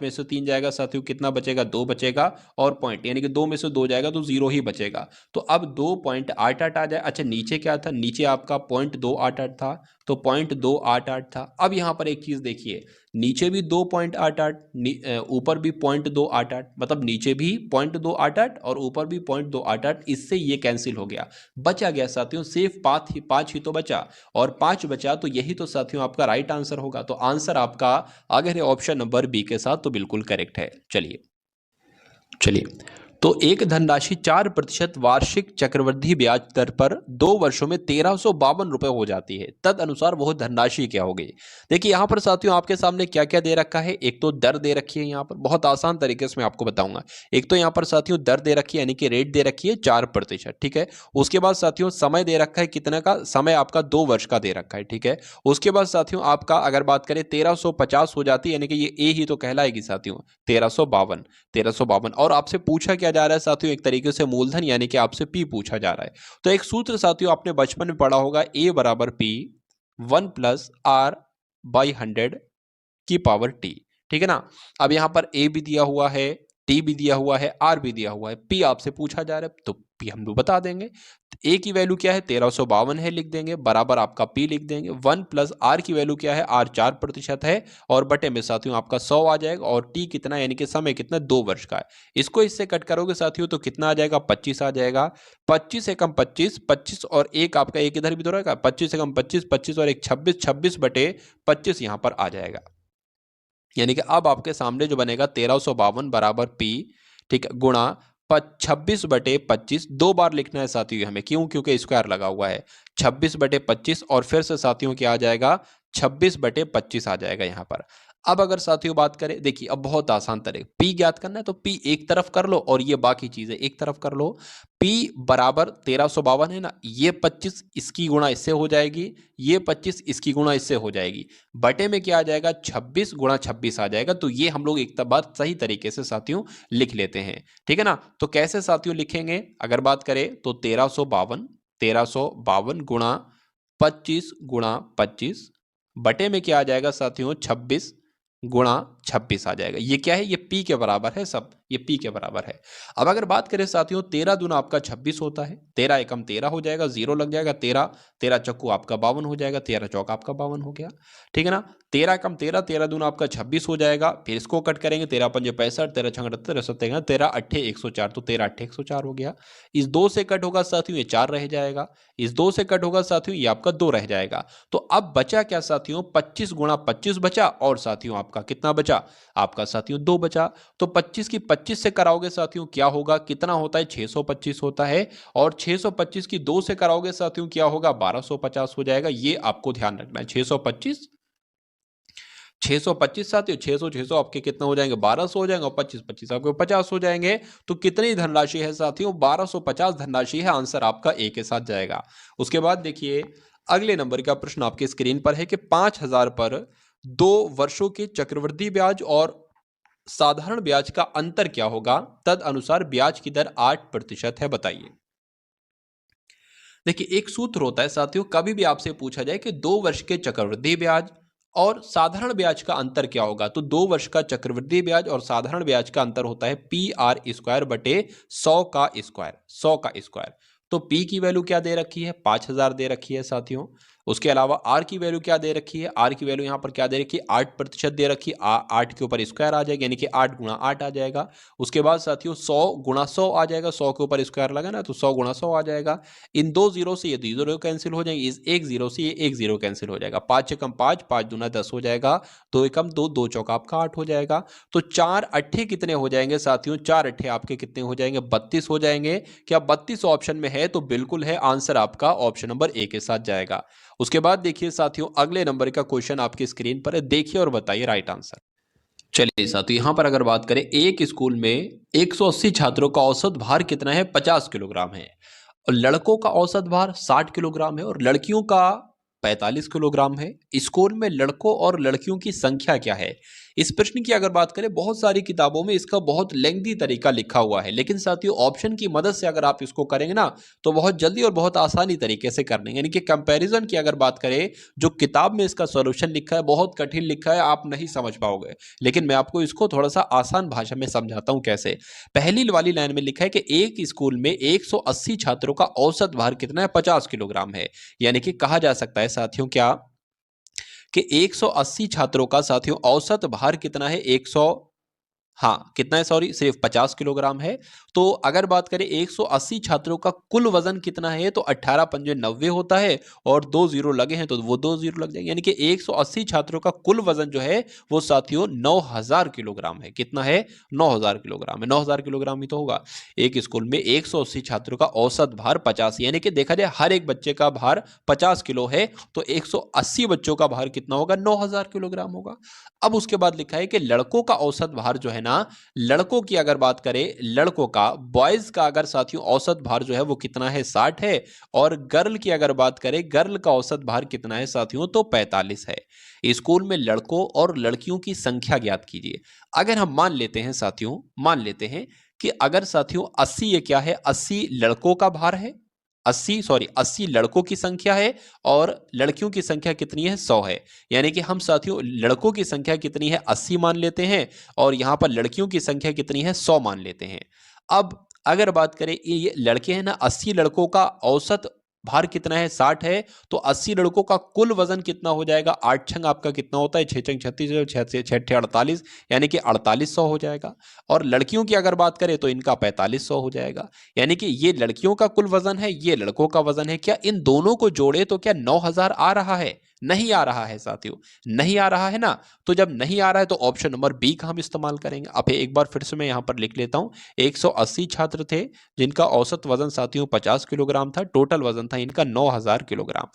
में से 3 जाएगा साथियों, कितना बचेगा 2 बचेगा, और पॉइंट यानी कि 2 में से 2 जाएगा तो 0 ही बचेगा। तो अब 2.88 आ जाए। अच्छा नीचे क्या था, नीचे आपका 0.288 था, तो 0.288 था। अब यहाँ पर एक चीज देखिए, नीचे भी 2.88, ऊपर भी 0.288, मतलब नीचे भी 0.288 और ऊपर भी 0.288, इससे ये कैंसिल हो गया, बचा गया साथियों सिर्फ 5 ही तो बचा, और 5 बचा तो यही तो साथियों आपका राइट आंसर होगा। तो आंसर आपका अगर है ऑप्शन नंबर बी के साथ तो बिल्कुल करेक्ट है। चलिए चलिए तो एक धनराशि 4% वार्षिक चक्रवृद्धि ब्याज दर पर 2 वर्षों में 1352 रुपए हो जाती है, तद अनुसार वह धनराशि क्या होगी। देखिए यहां पर साथियों आपके सामने क्या क्या दे रखा है, एक तो दर दे रखी है, यहां पर बहुत आसान तरीके से मैं आपको बताऊंगा। एक तो यहां पर साथियों दर दे रखी है, यानी कि रेट दे रखी है 4%, ठीक है। उसके बाद साथियों समय दे रखा है, कितना का समय आपका 2 वर्ष का दे रखा है, ठीक है। उसके बाद साथियों आपका अगर बात करें 1350 हो जाती है, यानी कि ये ए ही तो कहलाएगी साथियों, 1352। और आपसे पूछा क्या जा रहा है साथियों, एक तरीके से मूलधन, यानी कि आपसे पी पूछा जा रहा है। तो एक सूत्र साथियों आपने बचपन में पढ़ा होगा, ए बराबर पी 1+r/100 की पावर टी, ठीक है ना। अब यहां पर ए भी दिया हुआ है, टी भी दिया हुआ है, आर भी दिया हुआ है, पी आपसे पूछा जा रहा है तो पी हम लोग बता देंगे। ए की वैल्यू क्या है 1352 है, लिख देंगे, बराबर आपका पी लिख देंगे। 1 प्लस आर की वैल्यू क्या है, आर 4% है और बटे में साथियों आपका 100 आ जाएगा। और टी कितना यानी कि समय कितना 2 वर्ष का है। इसको इससे कट करोगे साथियों तो कितना आ जाएगा 25 आ जाएगा। 25 एकम 25, 25 और एक आपका एक इधर भी तो रहेगा, 25 एकम 25, 25 और एक 26, 26 बटे 25 यहां पर आ जाएगा। यानी कि अब आपके सामने जो बनेगा 1352 बराबर पी, ठीक है, गुणा 26 बटे 25। 2 बार लिखना है साथियों हमें, क्यों? क्योंकि स्क्वायर लगा हुआ है। 26 बटे 25 और फिर से साथियों क्या आ जाएगा 26 बटे 25 आ जाएगा यहां पर। अब अगर साथियों बात करें, देखिए अब बहुत आसान तरीका, पी ज्ञात करना है तो पी एक तरफ कर लो और ये बाकी चीजें एक तरफ कर लो। पी बराबर 1352 है ना, ये 25 इसकी गुणा इससे हो जाएगी, ये 25 इसकी गुणा इससे हो जाएगी, बटे में क्या आ जाएगा 26 गुणा 26 आ जाएगा। तो ये हम लोग एक बात सही तरीके से साथियों लिख लेते हैं, ठीक है ना। तो कैसे साथियों लिखेंगे, अगर बात करें तो 1352 गुणा 25 गुणा 25 बटे में क्या आ जाएगा साथियों 26 गुणा 26 आ जाएगा। ये क्या है, ये पी के बराबर है, सब ये पी के बराबर है। अब अगर बात करें साथियों 13 दूना आपका 26 होता है, 13 एकम 13 हो जाएगा, 0 लग जाएगा, 13 13 चक्कू आपका 52 हो जाएगा, 13 चौका आपका 52 हो गया, ठीक है ना। 13 एकम 13, 13 दूना आपका 26 हो जाएगा, फिर इसको कट करेंगे, 13 पंजे 65, 13 छंग 73, 13 अट्ठे 104, तो 13 अट्ठे 104 हो गया। इस 2 से कट होगा साथियों ये 4 रह जाएगा, इस 2 से कट होगा साथियों ये आपका 2 रह जाएगा। तो अब बचा क्या साथियों 25 गुणा 25 बचा और साथियों आपका कितना बचा, आपका साथियों 2 बचा। तो 25 की 25 से कराओगे साथियों क्या होगा, कितना होता है 625 होता है, और 625 की 2 से कराओगे साथियों क्या होगा 1250 हो जाएगा। ये आपको ध्यान रखना है, 625 625 साथियों, 600 600 आपके कितना हो जाएंगे 1200 हो जाएंगे, और 25 25 आपके 50 हो जाएंगे। तो कितनी धनराशि है साथियों 1250 धनराशि है, आंसर आपका ए के साथ जाएगा। उसके बाद देखिए अगले नंबर का प्रश्न आपके स्क्रीन पर है कि 5000 पर 2 वर्षों के चक्रवृद्धि ब्याज और साधारण ब्याज का अंतर क्या होगा, तद अनुसार ब्याज की दर 8% है, बताइए। देखिए एक सूत्र होता है साथियों, कभी भी आपसे पूछा जाए कि 2 वर्ष के चक्रवृद्धि ब्याज और साधारण ब्याज का अंतर क्या होगा, तो 2 वर्ष का चक्रवृद्धि ब्याज और साधारण ब्याज का अंतर होता है पी आर स्क्वायर बटे 100 का स्क्वायर, 100 का स्क्वायर। तो पी की वैल्यू क्या दे रखी है 5000 दे रखी है साथियों। उसके अलावा आर की वैल्यू क्या दे रखी है, आर की वैल्यू यहां पर क्या दे रखी है 8% दे रखी है, 8 के ऊपर स्क्वायर आ जाएगा यानी कि 8 गुणा 8 आ जाएगा। उसके बाद साथियों 100 गुणा 100 आ जाएगा, 100 के ऊपर स्क्वायर लगा ना तो 100 गुणा 100 आ जाएगा। इन 2 जीरो से ये 2 जीरो कैंसिल हो जाएंगे, इस 1 जीरो से ये 1 जीरो कैंसिल हो जाएगा, 5 एकम 5, 5 दूना 10 हो जाएगा, 2 एकम 2, 2 चौका आपका 8 हो जाएगा। तो 4 अट्ठे कितने हो जाएंगे साथियों, 4 अट्ठे आपके कितने हो जाएंगे 32 हो जाएंगे। क्या 32 ऑप्शन में है, तो बिल्कुल है, आंसर आपका ऑप्शन नंबर ए के साथ जाएगा। उसके बाद देखिए साथियों अगले नंबर का क्वेश्चन आपकी स्क्रीन पर है, देखिए और बताइए राइट आंसर। चलिए साथियों यहां पर अगर बात करें, एक स्कूल में 180 छात्रों का औसत भार कितना है 50 किलोग्राम है, और लड़कों का औसत भार 60 किलोग्राम है और लड़कियों का 45 किलोग्राम है। स्कूल में लड़कों और लड़कियों की संख्या क्या है। इस प्रश्न की अगर बात करें, बहुत सारी किताबों में इसका बहुत लेंथी तरीका लिखा हुआ है, लेकिन साथियों ऑप्शन की मदद से अगर आप इसको करेंगे ना तो बहुत जल्दी और बहुत आसानी तरीके से कर लेंगे। यानी कि कंपैरिजन की अगर बात करें, जो किताब में इसका सॉल्यूशन लिखा है बहुत कठिन लिखा है, आप नहीं समझ पाओगे, लेकिन मैं आपको इसको थोड़ा सा आसान भाषा में समझाता हूं कैसे। पहली वाली लाइन में लिखा है कि एक स्कूल में 180 छात्रों का औसत भार कितना है 50 किलोग्राम है। यानी कि कहा जा सकता है साथियों क्या कि 180 छात्रों का साथियों औसत भार कितना है 100, हाँ कितना है सॉरी सिर्फ 50 किलोग्राम है। तो अगर बात करें 180 छात्रों का कुल वजन कितना है, तो 18 पंजे 90 होता है और 2 जीरो लगे हैं तो वो 2 जीरो लग जाएंगे, यानी कि 180 छात्रों का कुल वजन जो है वो साथियों 9000 किलोग्राम है। कितना है 9000 किलोग्राम है, 9000 किलोग्राम ही तो होगा। एक स्कूल में 180 छात्रों का औसत भार 50, यानी कि देखा जाए हर एक बच्चे का भार 50 किलो है, तो 180 बच्चों का भार कितना होगा 9000 किलोग्राम होगा। अब उसके बाद लिखा है कि लड़कों का औसत भार जो है ना, लड़कों की अगर बात करें, लड़कों का बॉयज का अगर साथियों औसत भार जो है वो कितना है 60 है, और गर्ल की अगर बात करें, गर्ल का औसत भार कितना है साथियों तो 45 है। स्कूल में लड़कों और लड़कियों की संख्या ज्ञात कीजिए। अगर हम मान लेते हैं साथियों, मान लेते हैं कि अगर साथियों 80 ये क्या है 80 लड़कों का भार है, 80 लड़कों की संख्या है और लड़कियों की संख्या कितनी है, 100 है। यानी कि हम साथियों लड़कों की संख्या कितनी है, 80 मान लेते हैं और यहां पर लड़कियों की संख्या कितनी है, 100 मान लेते हैं। अब अगर बात करें ये लड़के हैं ना, 80 लड़कों का औसत भार कितना है, 60 है। तो 80 लड़कों का कुल वजन कितना हो जाएगा, 8 छंग आपका कितना होता है, 6 छंग 36, 6 48, यानी कि 4800 हो जाएगा। और लड़कियों की अगर बात करें तो इनका 4500 हो जाएगा। यानी कि ये लड़कियों का कुल वजन है, ये लड़कों का वजन है। क्या इन दोनों को जोड़े तो क्या 9000 आ रहा है? नहीं आ रहा है साथियों, नहीं आ रहा है ना। तो जब नहीं आ रहा है तो ऑप्शन नंबर बी का हम इस्तेमाल करेंगे। अब एक बार फिर से मैं यहां पर लिख लेता हूं, 180 छात्र थे जिनका औसत वजन साथियों 50 किलोग्राम था, टोटल वजन था इनका 9000 किलोग्राम।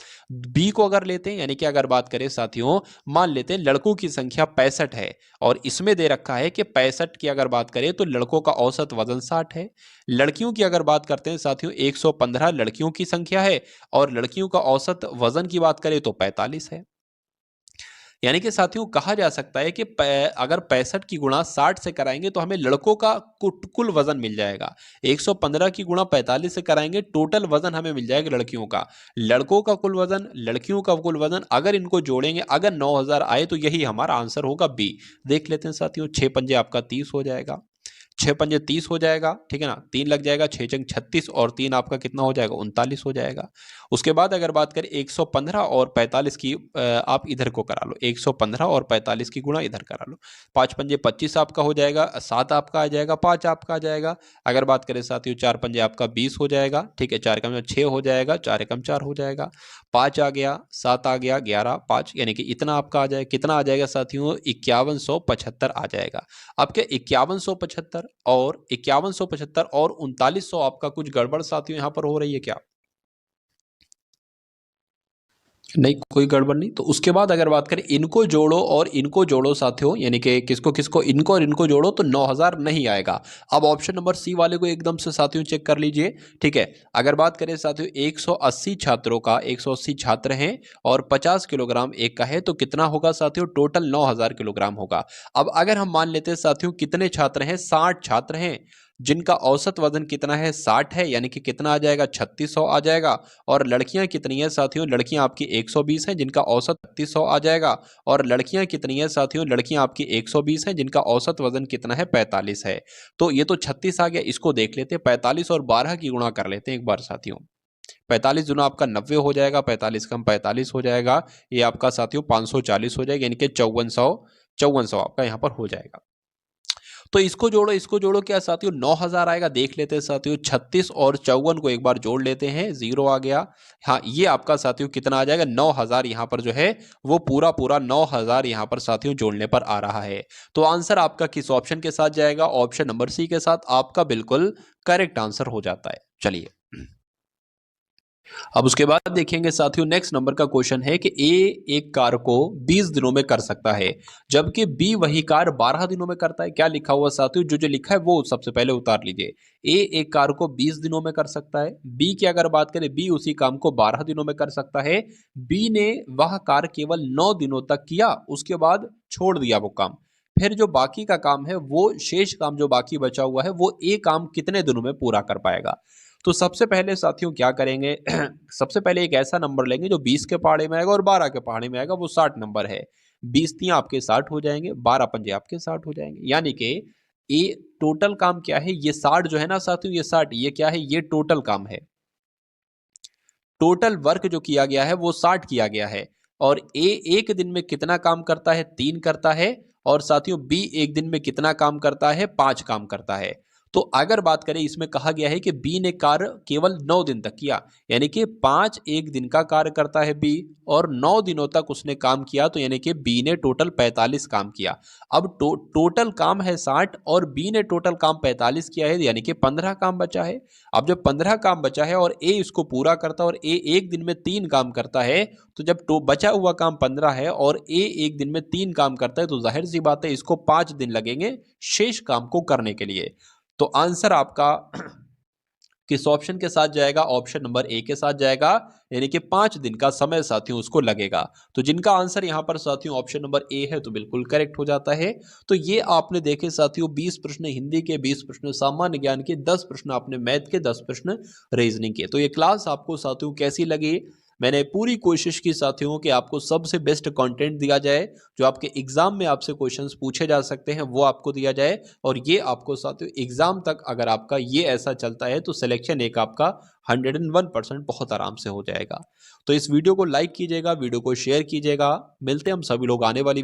बी को अगर लेते हैं, यानी कि अगर बात करें साथियों, मान लेते हैं लड़कों की संख्या 65 है और इसमें दे रखा है कि 65 की अगर बात करें तो लड़कों का औसत वजन 60 है। लड़कियों की अगर बात करते हैं साथियों, 115 लड़कियों की संख्या है और लड़कियों का औसत वजन की बात करें तो 45 है। यानी कि साथियों कहा जा सकता है कि अगर 65 की गुणा 60 से कराएंगे तो हमें लड़कों का कुल वजन मिल जाएगा। 115 की गुणा 45 से कराएंगे, टोटल वजन हमें मिल जाएगा लड़कियों का। लड़कों का कुल वजन, लड़कियों का कुल वजन, अगर इनको जोड़ेंगे, अगर 9000 आए तो यही हमारा आंसर होगा बी। देख लेते हैं साथियों, 6 पंजे आपका 30 हो जाएगा, 6 पंजे 30 हो जाएगा, ठीक है ना। 3 लग जाएगा, 6 चंग 36 और 3 आपका कितना हो जाएगा, 39 हो जाएगा। उसके बाद अगर बात करें 115 और 45 की, आप इधर को करा लो, 115 और 45 की गुणा इधर करा लो। 5 पंजे 25 आपका हो जाएगा, 7 आपका आ जाएगा, 5 आपका आ जाएगा। अगर बात करें साथियों 4 पंजे आपका 20 हो जाएगा, ठीक है। 4 कम 6 हो जाएगा, 4 एकम 4 हो जाएगा। 5 आ गया, 7 आ गया, 11, 5, यानी कि इतना आपका आ जाएगा। कितना आ जाएगा साथियों, 5175 आ जाएगा। अब क्या 5175 और 5175 और 3900 आपका कुछ गड़बड़ साथियों यहां पर हो रही है क्या? नहीं, कोई गड़बड़ नहीं। तो उसके बाद अगर बात करें इनको जोड़ो और इनको जोड़ो साथियों, यानी कि किसको किसको, इनको और इनको जोड़ो तो 9000 नहीं आएगा। अब ऑप्शन नंबर सी वाले को एकदम से साथियों चेक कर लीजिए, ठीक है। अगर बात करें साथियों 180 छात्रों का, 180 छात्र हैं और 50 किलोग्राम एक का है, तो कितना होगा साथियों, टोटल 9000 किलोग्राम होगा। अब अगर हम मान लेते हैं साथियों कितने छात्र हैं, 60 छात्र हैं जिनका औसत वजन कितना है, 60 है, यानी कि कितना आ जाएगा, 3600 आ जाएगा। और लड़कियां कितनी है साथियों, लड़कियां आपकी 120 हैं जिनका औसत 3600 आ जाएगा। और लड़कियां कितनी है साथियों, लड़कियां आपकी 120 हैं जिनका औसत वजन कितना है, 45 है। तो ये तो 36 आ गया, इसको देख लेते हैं, 45 और 12 की गुणा कर लेते हैं एक बार साथियों। 45 गुना आपका 90 हो जाएगा, 45 कम 45 हो जाएगा, ये आपका साथियों 540 हो जाएगा, यानी कि 5400 आपका यहाँ पर हो जाएगा। तो इसको जोड़ो क्या साथियों, 9000 आएगा। देख लेते हैं साथियों, 36 और 54 को एक बार जोड़ लेते हैं, 0 आ गया। हाँ, ये आपका साथियों कितना आ जाएगा, 9000 यहाँ पर जो है वो पूरा पूरा 9000 यहाँ पर साथियों जोड़ने पर आ रहा है। तो आंसर आपका किस ऑप्शन के साथ जाएगा, ऑप्शन नंबर सी के साथ आपका बिल्कुल करेक्ट आंसर हो जाता है। चलिए अब उसके बाद देखेंगे साथियों, नेक्स्ट नंबर का क्वेश्चन है कि ए एक कार को 20 दिनों में कर सकता है जबकि बी वही कार 12 दिनों में करता है। क्या लिखा हुआ साथियों, जो जो लिखा है वो सबसे पहले उतार लीजिए। ए एक कार को 20 दिनों में कर सकता है, बी की अगर बात करें, बी उसी काम को 12 दिनों में कर सकता है। बी ने वह कार केवल 9 दिनों तक किया, उसके बाद छोड़ दिया वो काम। फिर जो बाकी का काम है, वो शेष काम जो बाकी बचा हुआ है, वो ए काम कितने दिनों में पूरा कर पाएगा। तो सबसे पहले साथियों क्या करेंगे सबसे पहले एक ऐसा नंबर लेंगे जो 20 के पहाड़े में आएगा और 12 के पहाड़े में आएगा, वो 60 नंबर है। 20 तियां आपके 60 हो जाएंगे, 12 पंजे आपके 60 हो जाएंगे, यानी कि ये टोटल काम क्या है, ये 60 जो है ना साथियों, ये 60, ये क्या है, ये टोटल काम है। टोटल वर्क जो किया गया है वो 60 किया गया है। और ए एक दिन में कितना काम करता है, 3 करता है। और साथियों बी एक दिन में कितना काम करता है, 5 काम करता है। तो अगर बात करें, इसमें कहा गया है कि बी ने कार्य केवल 9 दिन तक किया, यानी कि 5 एक दिन का कार्य करता है बी और 9 दिनों तक उसने काम किया, तो यानी कि बी ने टोटल 45 काम किया। अब टोटल काम है 60 और बी ने टोटल काम 45 किया है, यानी कि 15 काम बचा है। अब जब 15 काम बचा है और ए इसको पूरा करता है और ए एक दिन में 3 काम करता है, तो जब बचा हुआ काम 15 है और ए एक दिन में 3 काम करता है, तो जाहिर सी बात है इसको 5 दिन लगेंगे शेष काम को करने के लिए। तो आंसर आपका किस ऑप्शन के साथ जाएगा? ऑप्शन नंबर ए के साथ जाएगा, यानी कि 5 दिन का समय साथियों उसको लगेगा। तो जिनका आंसर यहाँ पर साथियों ऑप्शन नंबर ए है तो बिल्कुल करेक्ट हो जाता है। तो ये आपने देखे साथियों 20 प्रश्न हिंदी के, 20 प्रश्न सामान्य ज्ञान के, 10 प्रश्न आपने मैथ के, 10 प्रश्न रीजनिंग के। तो ये क्लास आपको साथियों कैसी लगी? मैंने पूरी कोशिश की साथियों कि आपको सबसे बेस्ट कंटेंट दिया जाए, जो आपके एग्जाम में आपसे क्वेश्चंस पूछे जा सकते हैं वो आपको दिया जाए, और ये आपको साथियों एग्जाम तक अगर आपका ये ऐसा चलता है तो सिलेक्शन एक आपका 101% बहुत आराम से हो जाएगा। तो इस वीडियो को लाइक कीजिएगा, वीडियो को शेयर कीजिएगा। मिलते हैं हम सभी लोग आने वाली